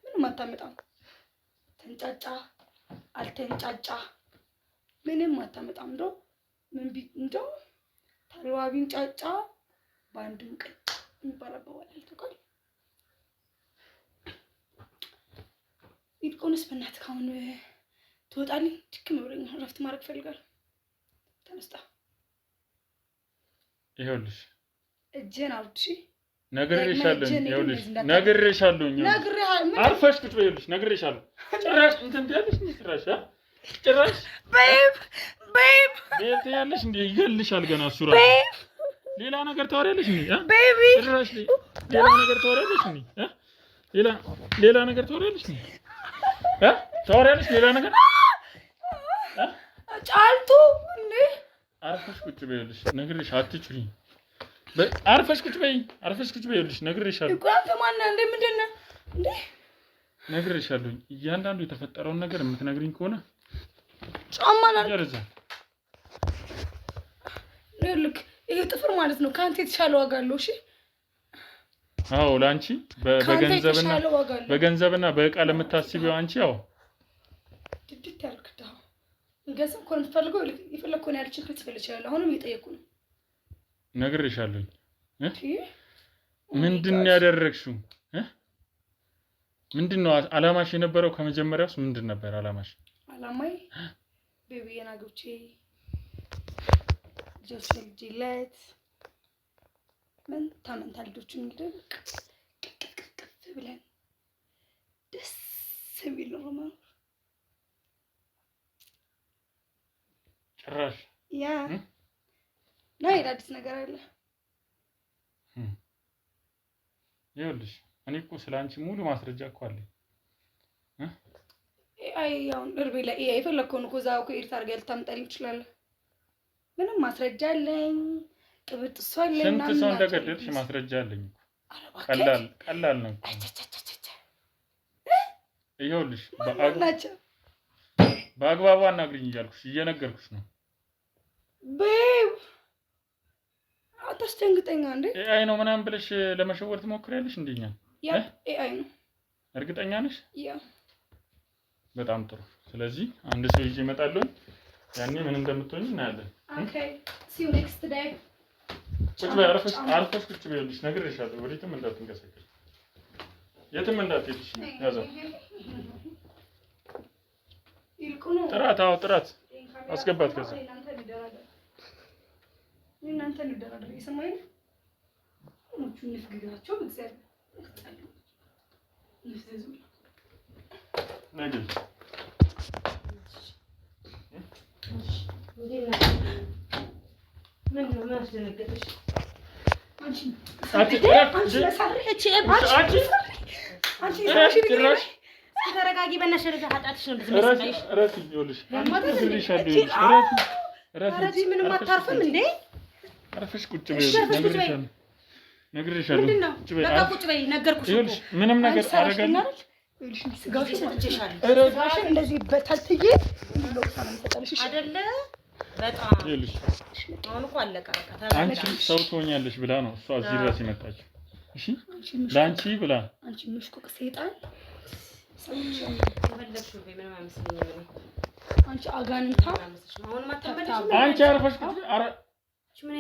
ምንም አታመጣም። ተንጫጫ አልተንጫጫ ምንም አታመጣም። እንደው ታሪዋቢን ጫጫ በአንድም ቀን የሚባል አባባል አልተቆል ይልቁንስ በእናትህ አሁን ትወጣልኝ። ድክም ብሎኛል። እረፍት ማድረግ እፈልጋለሁ። ተነስታ ይኸውልሽ እጄን አውጥሺ ነግሬሻለሁ። ይኸውልሽ ነግሬሻለሁ። አርፈሽ ቁጭ በይ። ይኸውልሽ ነግሬሻለሁ። ጭራሽ እንትን ትያለሽ እንዴ? ጭራሽ ቤብ ትያለሽ እንዴ? ይገልሻል ገና እሱ ራሱ ሌላ ነገር ታወሪያለሽ እንዴ? ቤቢ ጭራሽ ሌላ ነገር ታወሪያለሽ እንዴ? ሌላ ነገር ታወሪያለሽ እንዴ? ታወሪያለሽ ሌላ ነገር ጫልቱ እንዴ? አርፈሽ ቁጭ በይ። ይኸውልሽ ነግሬሽ አትጩኝ። አርፈሽ ቁጭ በይ። ይኸውልሽ ነግሬሻለሁ። ይቆም ከማን እንደ ምንድን ነው እንዴ? ነግሬሻለሁ። እያንዳንዱ የተፈጠረውን ነገር የምትነግሪኝ ከሆነ ጫማና ገርዛ ልክ ይሄ ጥፍር ማለት ነው። ካንተ የተሻለ ዋጋ አለው። እሺ አዎ፣ ላንቺ በገንዘብና በእቃ ለምታስቢው አንቺ ያው ድድት ያልክዳው እንገዛም ኮን ፈልገው ይፈልኩን ያልችል ክትፈል ይችላል። አሁንም እየጠየቁ ነው። ነግሬሻለሁ። ምንድን ያደረግሽው? ምንድነው አላማሽ የነበረው? ከመጀመሪያውስ ምንድን ነበር አላማሽ? አላማዬ ቤቢዬን አግብቼ ጀስልጅለት መንታ ልጆችን እንግዲህ ቅፍ ብለን ደስ የሚል ነው ማለት ጭራሽ ያ ናይ አዲስ ነገር አለ። ይኸውልሽ እኔ እኮ ስላንቺ ሙሉ ማስረጃ እኮ አለኝ። አይ ያው እርቤ ላይ የፈለከውን እኮ እዛው እኮ ኤዲት አድርገህ ልታመጣልኝ ትችላለህ። ምንም ማስረጃ አለኝ። ቅብጥሷ አለኝ። ስንት ሰው እንደገደልሽ ማስረጃ አለኝ። ቀላል ነው። ይኸውልሽ በአግባቡ አናግሪኝ እያልኩሽ እየነገርኩሽ ነው። ቤብ አታስደንግጠኛ እንዴ? ኤአይ ነው ምናምን ብለሽ ለመሸወር ትሞክሪያለሽ እንደኛ? ያ ኤአይ ነው። እርግጠኛ ነሽ? ያ በጣም ጥሩ። ስለዚህ አንድ ሰው ይዤ እመጣለሁ። ያኔ ምን እንደምትሆኝ እናያለን። ኦኬ see you next day። ቁጭ በይ። አርፈሽ ቁጭ በይልሽ። ነግሬሻለሁ። ወዴትም እንዳትንቀሳቀሽ፣ የትም እንዳትሄድሽ። ያዘው ጥራት። አዎ ጥራት አስገባት። ከዛ እናንተ እንደራደር ይሰማኝ ነው። ንፍግጋቸው እግዚአብሔር ይፈዙ ነገር ተረጋጊ። በእናትሽ ኃጢአትሽ ነው ምንም አታርፍም እንዴ? አርፈሽ ቁጭ በይ። ነግሬሻለሁ። በቃ ቁጭ በይ። ነገርኩሽ እኮ ምንም ነገር አደርጋለሁ። እንደዚህ በታልትዬ አይደለ? በጣም አሁን እኮ አለቀ። አንቺ ሰው ትሆኛለሽ ብላ ነው እሷ እዚህ ድረስ የመጣችው። እሺ ለአንቺ ብላ አንቺ ምሽኮቅ ሰይጣን ሰዎች ወለድሽው ምንም አይመስልኝም። አንቺ አጋንንታ አሁን ማተበልሽ አንቺ አርፈሽ ኧረ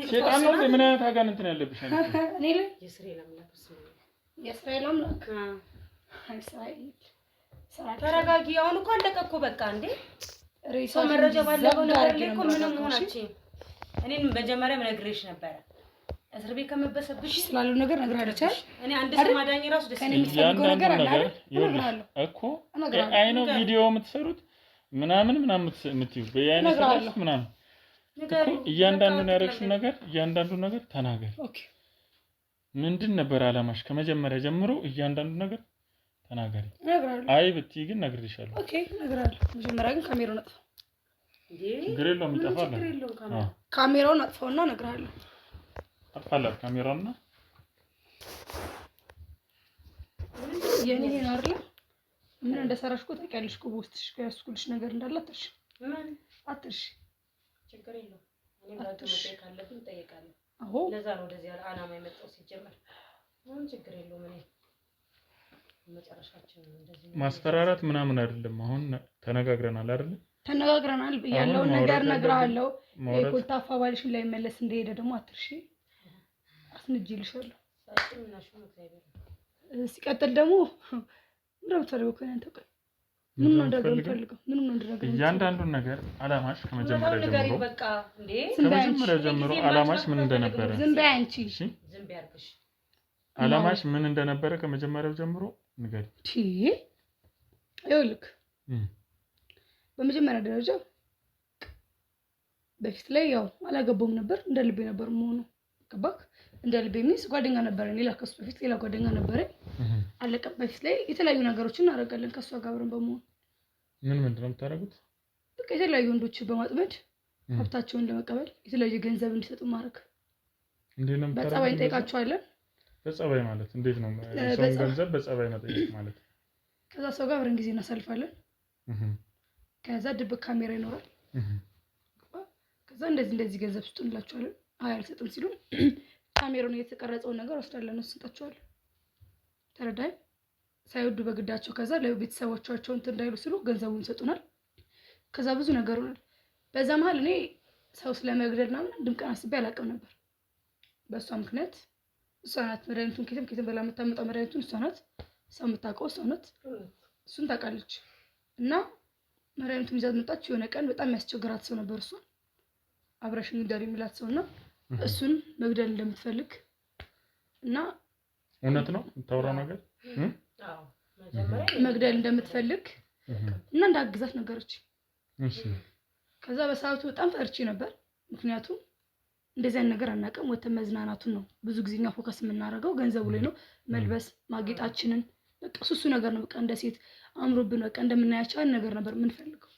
ሰይጣን ነው። ምን አይነት አጋንንት ነው ያለብሽ አንቺ? እኔ ላይ የእስራኤል አምላክ ተረጋጊ። አሁን እኮ አለቀ እኮ በቃ እንዴ። ሰው መረጃ ባለፈው ነገር ላይ እኮ ምንም ሆናችሁ። እኔን መጀመሪያም ነግሬሽ ነበረ እስር ቤት ከመበሰብሽ ስላለው ነገር ነግራለች። እኔ አንድ ሰው ማዳኝ ራሱ ደስ የሚፈልገው ነገር አለ እኮ አይ ነው ቪዲዮ የምትሰሩት ምናምን የምትዩ በያይነ ሰራሽ ምናምን እኮ እያንዳንዱን ያደረግሽው ነገር እያንዳንዱ ነገር ተናገር። ኦኬ ምንድን ነበር አላማሽ? ከመጀመሪያ ጀምሮ እያንዳንዱ ነገር ተናገሪ። አይ ብትይ ግን ነግሬሻለሁ። ኦኬ ነግራለሁ። መጀመሪያ ግን ካሜራውን አጥፋ። ችግር የለውም ይጠፋል። ካሜራውን አጥፋውና ነግራለሁ። አጥፋላት ካሜራውና የኔ አይደለ ምን እንደሰራሽ እኮ ታውቂያለሽ እኮ በውስጥሽ ያስኩልሽ ነገር እንዳለ አትርሽ። ምን አትርሽ? ችግር የለውም። እኔ ጋር ተመጣጣኝ ካለብኝ እጠይቃለሁ። አዎ ለዛ ነው ወደዚህ አላማ የመጣው ሲጀመር። ምንም ችግር የለውም። እኔ መጨረሻችን እንደዚህ ማስፈራራት ምናምን አይደለም። አሁን ተነጋግረናል አይደል? ተነጋግረናል። ያለውን ነገር ነግራለሁ። የኮልታፋ ባልሽን ላይ መለስ እንደሄደ ደግሞ አትርሺ። አስንጅልሻለሁ። ሲቀጥል ደግሞ እንደምትፈልገው ከእኔ አንተ ቆይ ምን ነው እንደምፈልገው ምን ነው እንደረገ እያንዳንዱን ነገር አላማሽ ከመጀመሪያ ጀምሮ አላማሽ ምን እንደነበረ ዝም በይ አንቺ። ዝም በይ አርግሽ። አላማሽ ምን እንደነበረ ከመጀመሪያው ጀምሮ ንገሪ። ይኸውልህ በመጀመሪያ ደረጃ በፊት ላይ ያው አላገባውም ነበር። እንደ ልቤ ነበር መሆኑ ገባክ? እንደ ልቤ ሚስ ጓደኛ ነበረኝ። ሌላ ከሱ በፊት ሌላ ጓደኛ ነበረኝ። አለቀ። በፊት ላይ የተለያዩ ነገሮችን እናደርጋለን ከሷ ጋር አብረን በመሆን ምንድነው የምታደርጉት? በቃ የተለያዩ ወንዶች በማጥመድ ሀብታቸውን ለመቀበል የተለያዩ ገንዘብ እንዲሰጡ ማድረግ። እንዴት ነው የምታደርጉት? በጸባይ እንጠይቃቸዋለን። በጸባይ ማለት እንዴት ነው? ሰው ገንዘብ በጸባይ መጠየቅ ማለት? ከዛ ሰው ጋር አብረን ጊዜ እናሳልፋለን። ከዛ ድብቅ ካሜራ ይኖራል። ከዛ እንደዚህ ገንዘብ ስጡን እንላቸዋለን። አይ አልሰጥም ሲሉ ካሜራውን የተቀረጸውን ነገር ወስዳለን እንሰጣቸዋለን። ተረዳይ? ሳይወዱ በግዳቸው ከዛ ለቤተሰቦቻቸው እንትን እንዳይሉ ሲሉ ገንዘቡን ይሰጡናል። ከዛ ብዙ ነገር ሆኗል። በዛ መሀል እኔ ሰው ስለመግደልና ምንም ቀን አስቤ አላውቅም ነበር። በእሷ ምክንያት እሷ ናት መድኃኒቱን ከየትም በላ የምታመጣው መድኃኒቱን እሷ ናት። ሰው የምታውቀው እሷ ናት። እሱን ታውቃለች። እና መድኃኒቱን ይዛት መጣች። የሆነ ቀን በጣም የሚያስቸግራት ሰው ነበር። እሷን አብረሽኝ እንዳሪ የሚላት ሰውና እሱን መግደል እንደምትፈልግ እና እውነት ነው የምታወራው ነገር? አዎ መጀመሪያ መግደል እንደምትፈልግ እና እንዳግዛት ነገረች። እሺ ከዛ በሰዓቱ በጣም ፈርቼ ነበር። ምክንያቱም እንደዚህ አይነት ነገር አናውቅም። ወተን መዝናናቱን ነው ብዙ ጊዜኛ ፎከስ የምናደርገው ገንዘቡ ላይ ነው። መልበስ ማጌጣችንን በቃ እሱ ነገር ነው። በቃ እንደ ሴት አምሮብን በቃ እንደምናያቸው ነገር ነበር የምንፈልገው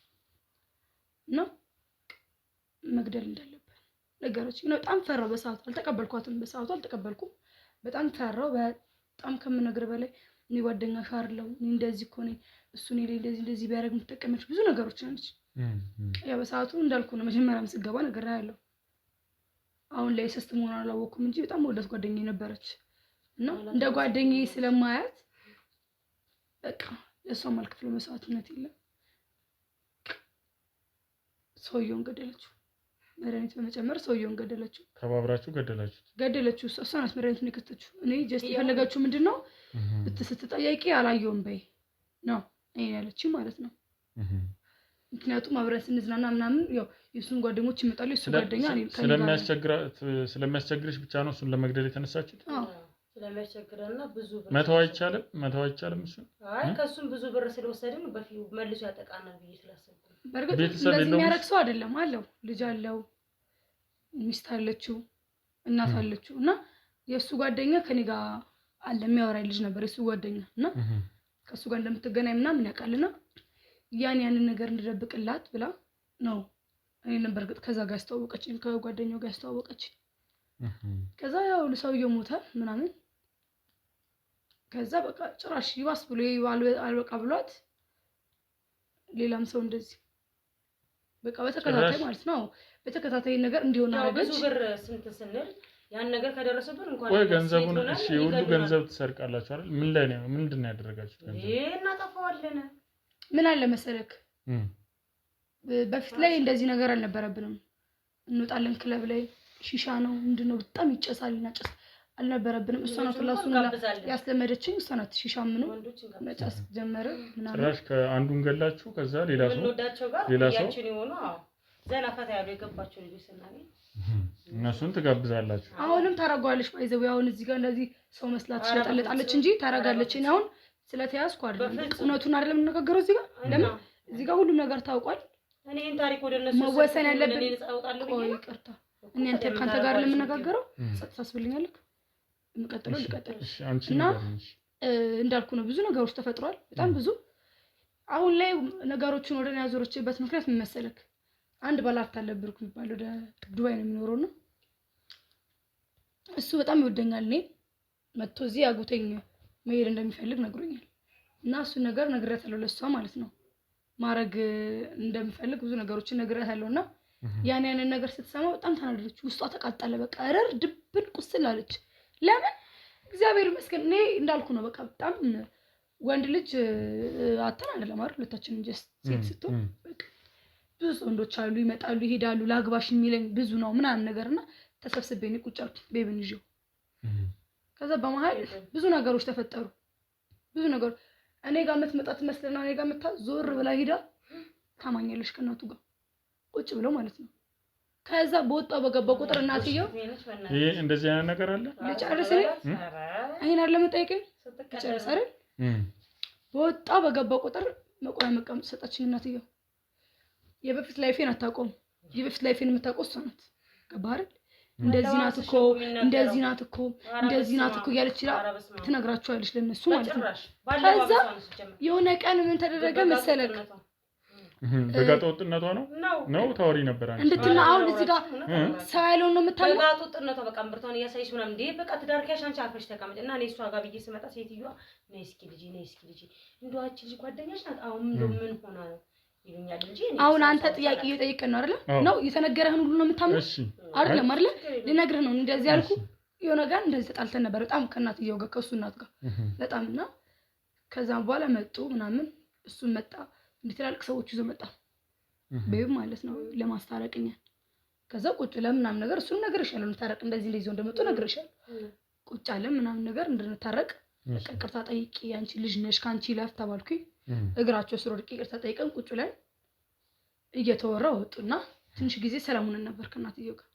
እና መግደል እንዳለብን ነገሮች ነው። በጣም ፈራው በሰዓቱ አልተቀበልኳትም። በሰዓቱ አልተቀበልኩም። በጣም ፈራው። በጣም ከምነግር በላይ እኔ ጓደኛሽ አይደለሁ እኔ እንደዚህ እኮ ነኝ እሱ እኔ ላይ እንደዚህ ቢያደርግ የምትጠቀመች ብዙ ነገሮች ነች። ያ በሰዓቱ እንዳልኩ ነው መጀመሪያም ስገባ ነገር ያለው አሁን ላይ ሰስት መሆን አላወኩም እንጂ በጣም ወዳት ጓደኛዬ ነበረች እና እንደ ጓደኛዬ ስለማያት በቃ ለሷም አልከፍለው መስዋዕትነት የለም። ሰውየውን ገደለችው። መድኃኒት በመጨመር ሰውየውን ገደለችው። ተባብራችሁ ገደለችው። እሷ ናት መድኃኒቱን የከተችው። እኔ ጀስት የፈለጋችሁ ምንድነው ስትጠያቂ አላየውም በይ ነው እኔ ያለችኝ ማለት ነው። ምክንያቱም አብረን ስንዝናና ምናምን ያው የሱን ጓደኞች ይመጣሉ። የሱ ጓደኛ እኔ ስለሚያስቸግርሽ ብቻ ነው እሱን ለመግደል የተነሳችሁት? አዎ ስለሚያስቸግረና ብዙ ብር መተው አይቻልም እሱ። አይ ከሱም ብዙ ብር ስለወሰድን በፊው መልሶ ያጠቃናል ብዬ ስላሰብኩ በርግጥ እንደዚህ የሚያረግ ሰው አይደለም። አለው ልጅ አለው፣ ሚስት አለችው፣ እናት አለችው እና የሱ ጓደኛ ከኔ ጋር አለ የሚያወራኝ ልጅ ነበር የሱ ጓደኛ እና ከሱ ጋር እንደምትገናኝ ምናምን ያውቃልና ያንን ነገር እንድደብቅላት ብላ ነው እኔን በርግጥ ከዛ ጋር ያስተዋወቀችኝ ከጓደኛው ጋር ያስተዋወቀችኝ። ከዛ ያው ለሰውየው ሞተ ምናምን። ከዛ በቃ ጭራሽ ይባስ ብሎ አልበቃ ብሏት ሌላም ሰው እንደዚህ በቃ በተከታታይ ማለት ነው በተከታታይ ነገር እንዲሆን አረጋች። ብዙ ብር ስንት ስንል ያን ነገር ከደረሰብን እንኳን ወይ ገንዘቡን እሺ ሁሉ ገንዘብ ትሰርቃላችሁ አይደል? ምን ላይ ነው ምንድነው ያደረጋችሁት? ገንዘብ እናጠፋዋለን። ምን አለ መሰለክ በፊት ላይ እንደዚህ ነገር አልነበረብንም። እንወጣለን ክለብ ላይ ሺሻ ነው ምንድነው በጣም ይጨሳል እና ጨስ አልነበረብንም። እሷ ናት ለሱን ያስለመደችኝ። እሷ ናት ሺሻ ምኑ መጨስ ጀመረ ምናምን። ጭራሽ ከአንዱን ገላችሁ ከዛ ሌላ ሰው ያችን ይሆኑ ዘና ፈታ ያሉ የገባቸው ልጅ ስናገኝ እነሱን ትጋብዛላችሁ። አሁንም ታረጋለች ባይዘው አሁን እዚህ ጋር እንደዚህ ሰው መስላት ትለጣለች እንጂ ታረጋለች። እኔ አሁን ስለተያዝኩ አይደለም እውነቱን አይደለም የምንነጋገረው እዚህ ጋር ለምን እዚህ ጋር ሁሉም ነገር ታውቋል። እኔን ታሪክ ወደ እነሱ መወሰን ያለብን ቆይ ይቅርታ እኔ አንተ ካንተ ጋር ለምንነጋገረው ታስብልኛለህ። እንቀጥለው ልቀጥል እና እንዳልኩ ነው ብዙ ነገሮች ተፈጥሯል። በጣም ብዙ አሁን ላይ ነገሮችን ወደ እኔ ያዞረችበት ምክንያት ምን መሰለክ? አንድ ባለሀብት አለ ብሩክ የሚባል ወደ ዱባይ ነው የሚኖረው ነው እሱ በጣም ይወደኛል። እኔ መጥቶ እዚህ አጉተኝ መሄድ እንደሚፈልግ ነግሮኛል እና እሱ ነገር ነግሬያታለሁ ለሷ ማለት ነው ማረግ እንደምፈልግ ብዙ ነገሮችን ነግሬያታለሁና ያንን ነገር ስትሰማ በጣም ተናደደች። ውስጧ ተቃጠለ። በቃ ረር ድብን ቁስል አለች። ለምን እግዚአብሔር ይመስገን እኔ እንዳልኩ ነው። በቃ በጣም ወንድ ልጅ አተን አይደለም አይደል ሁለታችን እንጂ ሴት ስትሆን በቃ ብዙ ወንዶች አሉ ይመጣሉ ይሄዳሉ ላግባሽ የሚለኝ ብዙ ነው ምናምን ነገርና ተሰብስቤ እኔ ቁጭ አልኩ ቤቢን ይዤው። ከዛ በመሃል ብዙ ነገሮች ተፈጠሩ። ብዙ ነገሮች እኔ ጋር የምትመጣ ትመስልና እኔ ጋር መጣ ዞር ብላ ሄዳ ታማኛለሽ ከእናቱ ጋር ቁጭ ብለው ማለት ነው። ከዛ በወጣው በገባው ቁጥር እናትየው ይሄ እንደዚህ አይነት ነገር አለ ልጨርስ ነኝ አይን አይደለም የምጠይቀኝ ልጨርስ አይደል በወጣው በገባው ቁጥር መቆያ መቀመጥ ሰጣችኝ እናትየው። የበፊት ላይፌን አታውቀውም። የበፊት ላይፌን የምታውቀው እሷ ናት። ገባህ አይደል እንደዚህ ናት እኮ እንደዚህ ናት እኮ እንደዚህ ናት እኮ ያለች ትነግራቸዋለች ለነሱ ማለት ነው። ከዛ የሆነ ቀን ምን ተደረገ መሰለክ በጋጣ ወጥነቷ ነው ታወሪ ነበር አንቺ እንድትና አሁን እዚህ ጋር ሳይለው ነው የምታውቀው በጋጣ ወጥነቷ በቃ እምብርቷን እያሳይሽ ምናምን እንዴ በቃ ትዳርካሽ አንቺ አርፈሽ ተቀመጭ እና እኔ እሷ ጋር ብዬ ስመጣ ሴትዮዋ ነይ እስኪ ልጅ እንደው አንቺ ልጅ ጓደኛሽ ናት አሁን ምን ሆና ነው ይሉኛል እንጂ አሁን አንተ ጥያቄ እየጠየቀን ነው አይደል ነው የተነገረህን ሁሉ ነው የምታምነው አይደለም አይደል ልነግርህ ነው እንደዚህ ያልኩ የሆነ ጋር እንደዚህ ተጣልተን ነበር በጣም ከእናትየው ጋር ከሱ እናት ጋር በጣምና ከዛም በኋላ መጡ ምናምን እሱ መጣ እንድትላልቅ ሰዎች ይዞ መጣ ቤብ ማለት ነው ለማስታረቅኛ ከዛ ቁጭ ለምናም ነገር እሱ ነገር ይሻላል እንታረቅ እንደዚህ ይዞ እንደመጡ ነገር ይሻላል ቁጭ አለ ምናምን ነገር እንድንታረቅ በቃ ቅርታ ጠይቂ አንቺ ልጅ ነሽ ካንቺ ላፍ ተባልኩኝ እግራቸው ስር ወድቄ ቅርታ ጠይቀን ቁጭ ላይ እየተወራ ወጡና ትንሽ ጊዜ ሰላሙን ነበር ከእናትየው ጋር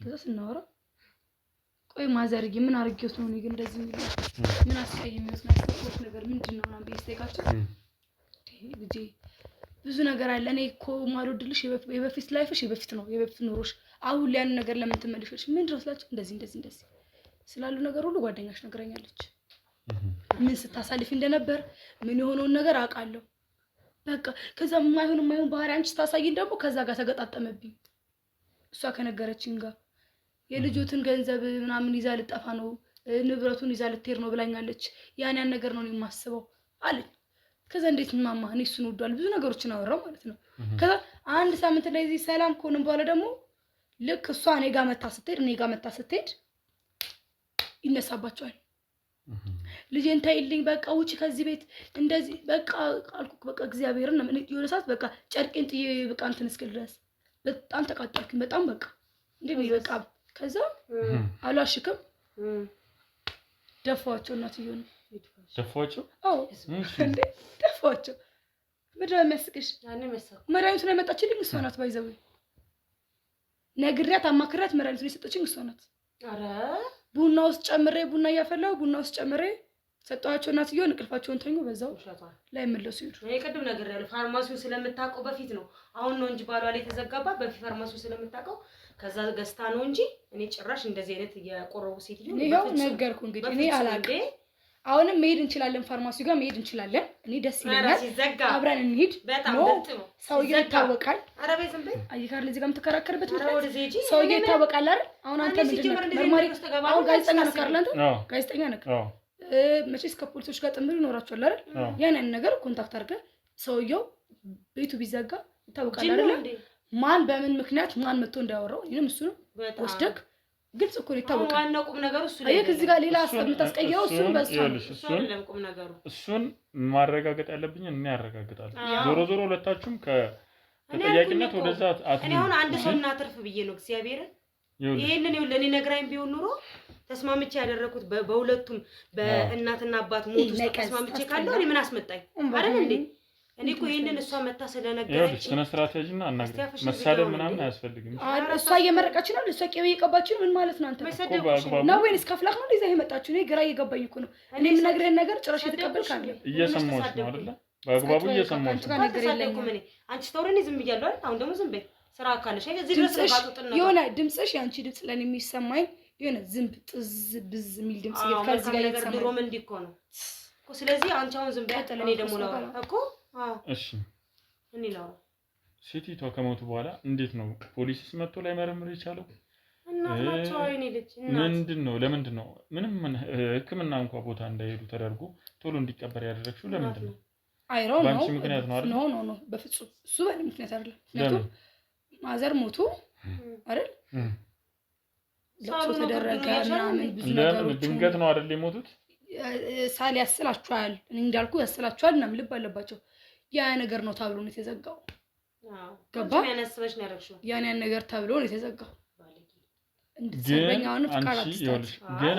ከዛ ስናወራ ቆይ ማዘርዬ ምን አርጊውት ነው ግን እንደዚህ ምን አስቀይምስ ነገር ምንድነው ምናምን በይስተካቸው ልጄ ብዙ ነገር አለ እኔ እኮ ማልወድልሽ የበፊት ላይፍሽ የበፊት ነው የበፊት ኑሮሽ አሁን ላይ ያን ነገር ለምን ትመልሽልሽ ምን ድረስ ላችሁ እንደዚህ ስላሉ ነገር ሁሉ ጓደኛሽ ነገረኛለች ምን ስታሳልፊ እንደነበር ምን የሆነውን ነገር አውቃለሁ በቃ ከዛ የማይሆን ባህሪ አንቺ ታሳይኝ ደግሞ ከዛ ጋር ተገጣጠመብኝ እሷ ከነገረችኝ ጋር የልጆትን ገንዘብ ምናምን ይዛ ልጠፋ ነው ንብረቱን ይዛ ልትሄድ ነው ብላኛለች ያን ነገር ነው የማስበው አለኝ ከዛ እንዴት ማማ እኔ እሱን ወዷል ብዙ ነገሮችን አወራው ማለት ነው ከዛ አንድ ሳምንት ላይ እዚህ ሰላም ከሆነን በኋላ ደግሞ ልክ እሷ እኔ ጋር መታ ስትሄድ ይነሳባቸዋል ልጄን ታይልኝ በቃ ውጪ ከዚህ ቤት እንደዚህ በቃ አልኩክ በቃ እግዚአብሔርን የሆነ ሰዓት በቃ ጨርቄን ጥዬ በቃ እንትን እስክል ድረስ በጣም ተቃጠልኩኝ በጣም በቃ እንዴ በቃ ከዛ አላሽክም ደፋቸው እናትየው ነው ደፋቸው አዎ እንዴ ደፋቸው ምንድነው የሚያስቅሽ መድኃኒቱን ያመጣችልኝ እሷ ናት ባይዘው ነግሬያት አማክሬያት መድኃኒቱን የሰጠችኝ እሷ ናት አረ ቡና ውስጥ ጨምሬ ሰጣቸው እናትየው እንቅልፋቸውን ተኙ በዛው ላይ መለሱ ይሉ እኔ ቀደም ነገር ያለው ፋርማሲው ስለምታውቀው በፊት ነው አሁን ነው እንጂ ባሏ ላይ ተዘጋባ በፊት ፋርማሲው ስለምታውቀው ከዛ ገስታ ነው እንጂ እኔ ጭራሽ እንደዚህ አይነት የቆረቡ ሴት ይሉ ይሄው ነገርኩ እንግዲህ እኔ አላውቅም አሁንም መሄድ እንችላለን ፋርማሲው ጋር መሄድ እንችላለን እኔ ደስ ይለኛል አብረን እንሂድ ነው ሰውዬው ይታወቃል አረቤ ዝም በይ አይካር ለዚህ ጋር ተከራከርበት ምክንያት ሰውዬው ይታወቃል አይደል አሁን አንተ ምንድነው መርማሪ አሁን ጋዜጠኛ ነህ አይደል አንተ ጋዜጠኛ ነህ መቼስ ከፖሊሶች ጋር ጥምር ይኖራቸዋል አይደል ያንን ነገር ኮንታክት አድርገህ ሰውዬው ቤቱ ቢዘጋ ይታወቃል አይደል ማን በምን ምክንያት ማን መጥቶ እንዳወራው እኔም እሱ ነው ወስደክ ግልጽ እኮ ይታወቃል ዋናው ቁም ነገሩ እሱ ላይ እዚህ ጋር ሌላ ሀሳብ የምታስቀየው እሱን ቁም ነገሩ እሱን ማረጋገጥ ያለብኝ እኔ ያረጋግጣለሁ ዞሮ ሁለታችሁም ከተጠያቂነት ወደዛ እኔ አሁን አንድ ሰው እናትርፍ ብዬ ነው እግዚአብሔርን ይሄንን ይሁን ለኔ ነግራኝ ቢሆን ኑሮ ተስማምቼ ያደረኩት በሁለቱም በእናትና አባት ሞት ውስጥ ተስማምቼ ካለው እኔ ምን አስመጣኝ አይደል እንዴ እኔ እኮ ይሄንን እሷ መታ ስለነገረች ስነ ስትራቴጂና መሳደብ ምናምን አያስፈልግም እሷ እየመረቀች ነው እሷ ቄው እየቀባች ነው ምን ማለት ነው አንተ ነው ወይስ ከፍላክ ነው እንደዛ የመጣችው እኔ ግራ እየገባኝ እኮ ነው እኔ ምን ነግረን ነገር ጭራሽ የተቀበልክ አይደል እየሰማሁሽ ነው አይደል በአግባቡ እየሰማሁሽ ነው አንቺ ተወረኔ ዝም ብያለሁ አይደል አሁን ደግሞ ዝም በይ ስራ አካለሽ እዚህ ድረስ ባጡጥና የሆነ ድምጽሽ ያንቺ ድምጽ ለኔ የሚሰማኝ የሆነ ዝም ጥዝ ብዝ የሚል ድምጽ ከዚህ ጋር ነገር ድሮም እንዲህ እኮ ነው እኮ ስለዚህ አንቺ አሁን ዝም በይ እኔ ደግሞ ነው እኮ እሺ እኔ ነው ሴቲቷ ከሞቱ በኋላ እንዴት ነው ፖሊስስ መጥቶ ላይ መረምር ይቻላል እናታቸው አይኔ ልጅ ምንድነው ለምንድነው ምንም ህክምና እንኳን ቦታ እንዳይሄዱ ተደርጎ ቶሎ እንዲቀበር ያደረግሽው ለምንድነው አይሮን ነው ባንቺ ምክንያት ነው አይደል ኖ በፍጹም እሱ በእኔ ምክንያት አይደለም ምክንያቱም ማዘር ሞቱ አይደል ለቅሶ ተደረገ ምናምን ብዙ ነገሮች ድንገት ነው አይደል የሞቱት ሳል ያስላችኋል እኔ እንዳልኩ ያስላችኋል እና ልብ አለባቸው ያ ነገር ነው ተብሎ ነው የተዘጋው ገባ ያነስበሽ ነው ያረክሽው ያን ነገር ተብሎ ነው የተዘጋው እንድትሰበኛውን ፍቃድ ግን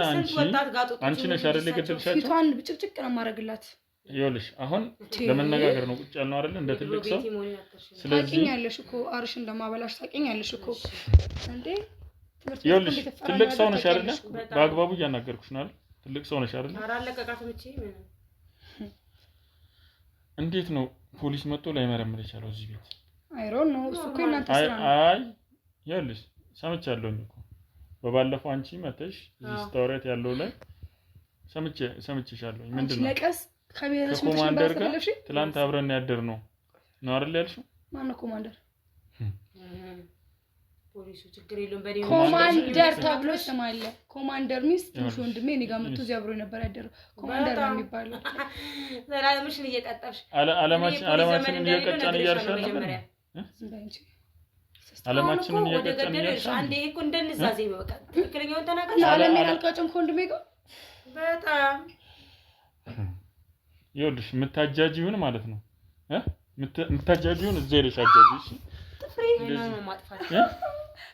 አንቺ ነሽ አይደል የገደልሻቸው ፊቷን ብጭቅጭቅ ነው ማረግላት ይኸውልሽ አሁን ለመነጋገር ነው ቁጭ ያልነው አይደል እንደ ትልቅ ሰው ስለዚህ ታውቂኛለሽ እኮ አርሽ እንደማበላሽ ታውቂኛለሽ እኮ እንዴ ይኸውልሽ ትልቅ ሰው ነሽ አይደል በአግባቡ እያናገርኩሽ ነው አይደል ትልቅ ሰው ነሽ አይደል ኧረ አለቀቃትም እቺ እንዴት ነው ፖሊስ መጥቶ ላይመረምር የቻለው እዚህ ቤት አይሮን ነው እሱ እኮ እናንተ ስራ ነው አይ ይኸውልሽ ሰምቻለሁ እኮ በባለፈው አንቺ መተሽ እዚህ ስታወሪያት ያለው ላይ ሰምቼሻለሁ ምንድነው ለቀስ ካሜራሽ ኮማንደር ጋር ትላንት አብረን ያደር ነው አይደል ያልሽው ማን ነው ኮማንደር ፖሊሱ ችግር የለውም በኔ ኮማንደር ተብሎ ስማለ ኮማንደር ሚስ ትንሽ ወንድሜ እኔ ጋር መጥቶ እዚያ አብሮ ነበር ያደረው ኮማንደር ነው የሚባለው ዘላለምሽን እየቀጠፍሽ አለማችንን እየቀጫን እያርሻል አለማችንን እየቀጫን እያርሻል አንዴ እኮ እንደንዛዜ በቃ ትክክለኛውን ተናገር አለም ያልቀጨም ኮንድሜ ጋር በጣም ይኸውልሽ የምታጃጂውን ማለት ነው የምታጃጂውን እዛ ሄደሽ አጃጂ እሺ ነው ማጥፋት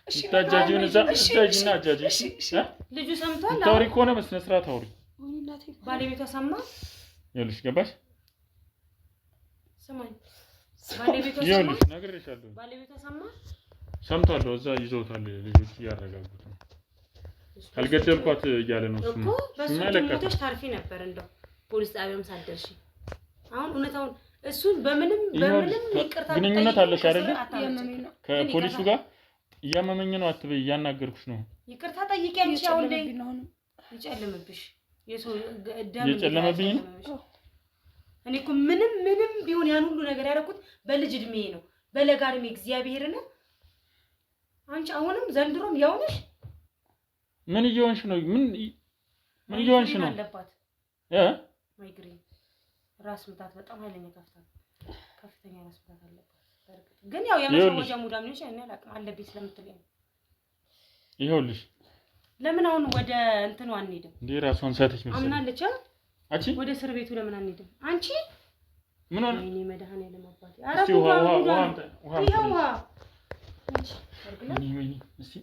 እሺ የምታጃጂውን እዛ አጃጂና አጃጂ እሺ ልጁ ሰምቷል ታውሪ ከሆነ በስነ ስርዓት አውሪ ባለቤቷ ሰማ ይኸውልሽ ገባሽ ሰማኝ ባለቤቷ ሰማ ይኸውልሽ ነግሬሻለሁ ባለቤቷ ሰማ ሰምቷል እዛ ይዘውታል ልጆች እያረጋጉት ነው ካልገደልኳት እያለ ነው እሱ እኮ በሱ ሞተሽ ታርፊ ነበር እንደው ፖሊስ ጣቢያም ሳደርሽ አሁን እውነታውን እሱን በምንም ይቅርታ ግንኙነት አለሽ አይደል ከፖሊሱ ጋር እያመመኝ ነው አትበይ እያናገርኩሽ ነው ይቅርታ ጠይቂ አንቺ አሁን ላይ ይጨልምብሽ የሰው ደም ይጨልምብኝ እኔ እኮ ምንም ቢሆን ያን ሁሉ ነገር ያደረኩት በልጅ እድሜ ነው በለጋ እድሜ እግዚአብሔርን አንቺ አሁንም ዘንድሮም ያው ነሽ ምን እየሆንሽ ነው ምን እየሆንሽ ነው አለባት ማይግሬን ራስ ምታት በጣም ኃይለኛ ከፍተኛ ራስ ምታት አለባት ግን ያው የመሸወጃ ሙዳም ነሽ እኔ አላውቅም አለብኝ ስለምትለኝ ይኸውልሽ ለምን አሁን ወደ እንትኑ አንሄድም እንዴ ራሷን ሳተች መሰለኝ አምናለች አንቺ ወደ እስር ቤቱ ለምን አንሄድም አንቺ ምን ሆነ እኔ መድኃኒዓለም አባቴ ውሃ እስቲ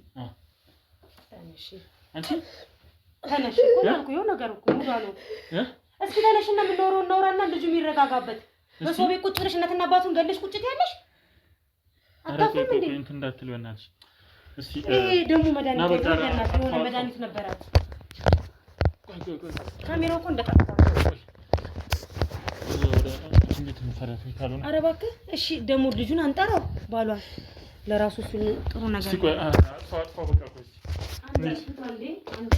ተነሽ አንቺ ተነሽ እኮ ነው ይኸው ነገር እኮ ሙዳ ነው እስኪ ተነሽና የምንኖረው እናውራና ልጁ የሚረጋጋበት በሰው ቤት ቁጭ ብለሽ እናትና አባቱን ገለሽ ቁጭት ያለሽ አታፍም እንዴ እንትን እንዳትል በእናትሽ እስቲ ደግሞ መድኃኒት የሆነ መድኃኒት ነበራት ካሜራው እኮ እንደቀጥታ እንዴት እንፈረፍ ይካሉና ኧረ እባክህ እሺ ደግሞ ልጁን አንጠራው ባሏል ለራሱ ጥሩ ነገር እስቲ ቆይ አጥፋ በቃ ቆይ አንዴ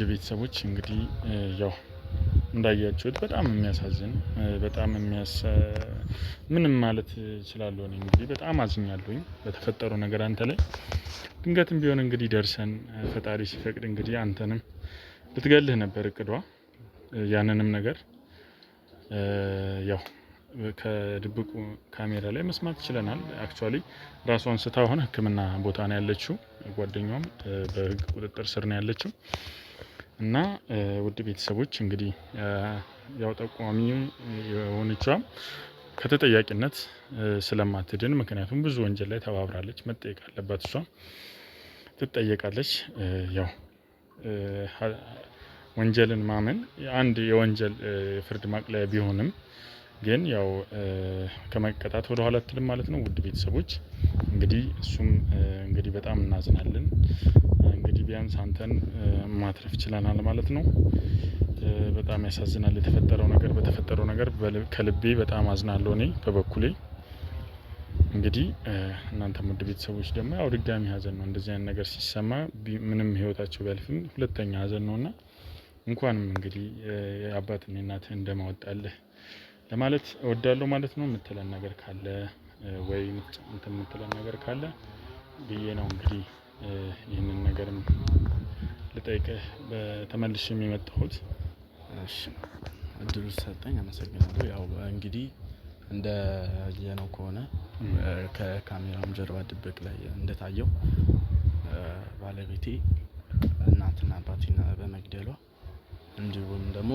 ቤተሰቦች እንግዲህ ያው እንዳያችሁት በጣም የሚያሳዝን በጣም ምንም ማለት እችላለሁ እኔ እንግዲህ በጣም አዝኛለሁኝ በተፈጠረው ነገር አንተ ላይ ድንገትም ቢሆን እንግዲህ ደርሰን ፈጣሪ ሲፈቅድ እንግዲህ አንተንም ልትገልህ ነበር እቅዷ ያንንም ነገር ያው ከድብቁ ካሜራ ላይ መስማት ይችላል አክቹአሊ ራሷን ስታ ሆነ ህክምና ቦታ ነው ያለችው ጓደኛውም በህግ ቁጥጥር ስር ነው ያለችው እና ውድ ቤተሰቦች እንግዲህ ያው ጠቋሚ የሆነችው ከተጠያቂነት ስለማትድን ምክንያቱም ብዙ ወንጀል ላይ ተባብራለች መጠየቅ አለባት እሷ ትጠየቃለች ያው ወንጀልን ማመን አንድ የወንጀል ፍርድ ማቅለያ ቢሆንም ግን ያው ከመቀጣት ወደ ኋላ አትልም ማለት ነው ውድ ቤተሰቦች እንግዲህ እሱም እንግዲህ በጣም እናዝናለን እንግዲህ ቢያንስ አንተን ማትረፍ ይችላል ማለት ነው በጣም ያሳዝናል በተፈጠረው ነገር ከልቤ በጣም አዝናለሁ እኔ በበኩሌ እንግዲህ እናንተም ውድ ቤተሰቦች ደግሞ ያው ድጋሚ ሀዘን ነው እንደዚህ አይነት ነገር ሲሰማ ምንም ህይወታቸው ቢያልፍም ሁለተኛ ሀዘን ነውና እንኳንም እንግዲህ የአባትና የእናትህ እንደማወጣለህ ለማለት እወዳለሁ ማለት ነው የምትለን ነገር ካለ ወይ የምትለን ነገር ካለ ብዬ ነው እንግዲህ ይህንን ነገርም ልጠይቅህ ተመልሼ የመጣሁት። እሺ እድሉ ሰጠኝ አመሰግናለሁ። ያው እንግዲህ እንደ የነው ከሆነ ከካሜራም ጀርባ ድብቅ ላይ እንደታየው ባለቤቴ እናትና አባቴን በመግደሏ እንዲሁም ደግሞ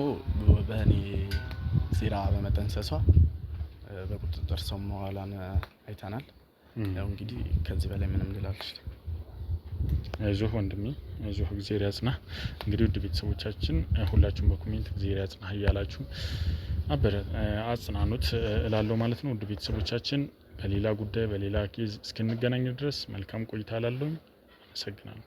በእኔ ሴራ በመጠንሰሷ በቁጥጥር ስር መዋሏን አይተናል። ያው እንግዲህ ከዚህ በላይ ምንም ልል አልችልም። አይዞህ ወንድሜ አይዞህ፣ እግዚአብሔር ያጽናህ። እንግዲህ ውድ ቤተሰቦቻችን ሁላችሁም በኮሜንት እግዚአብሔር ያጽናህ እያላችሁ አጽናኑት እላለሁ ማለት ነው። ውድ ቤተሰቦቻችን በሌላ ጉዳይ በሌላ ኬዝ እስክንገናኝ ድረስ መልካም ቆይታ እላለሁ። አመሰግናለሁ።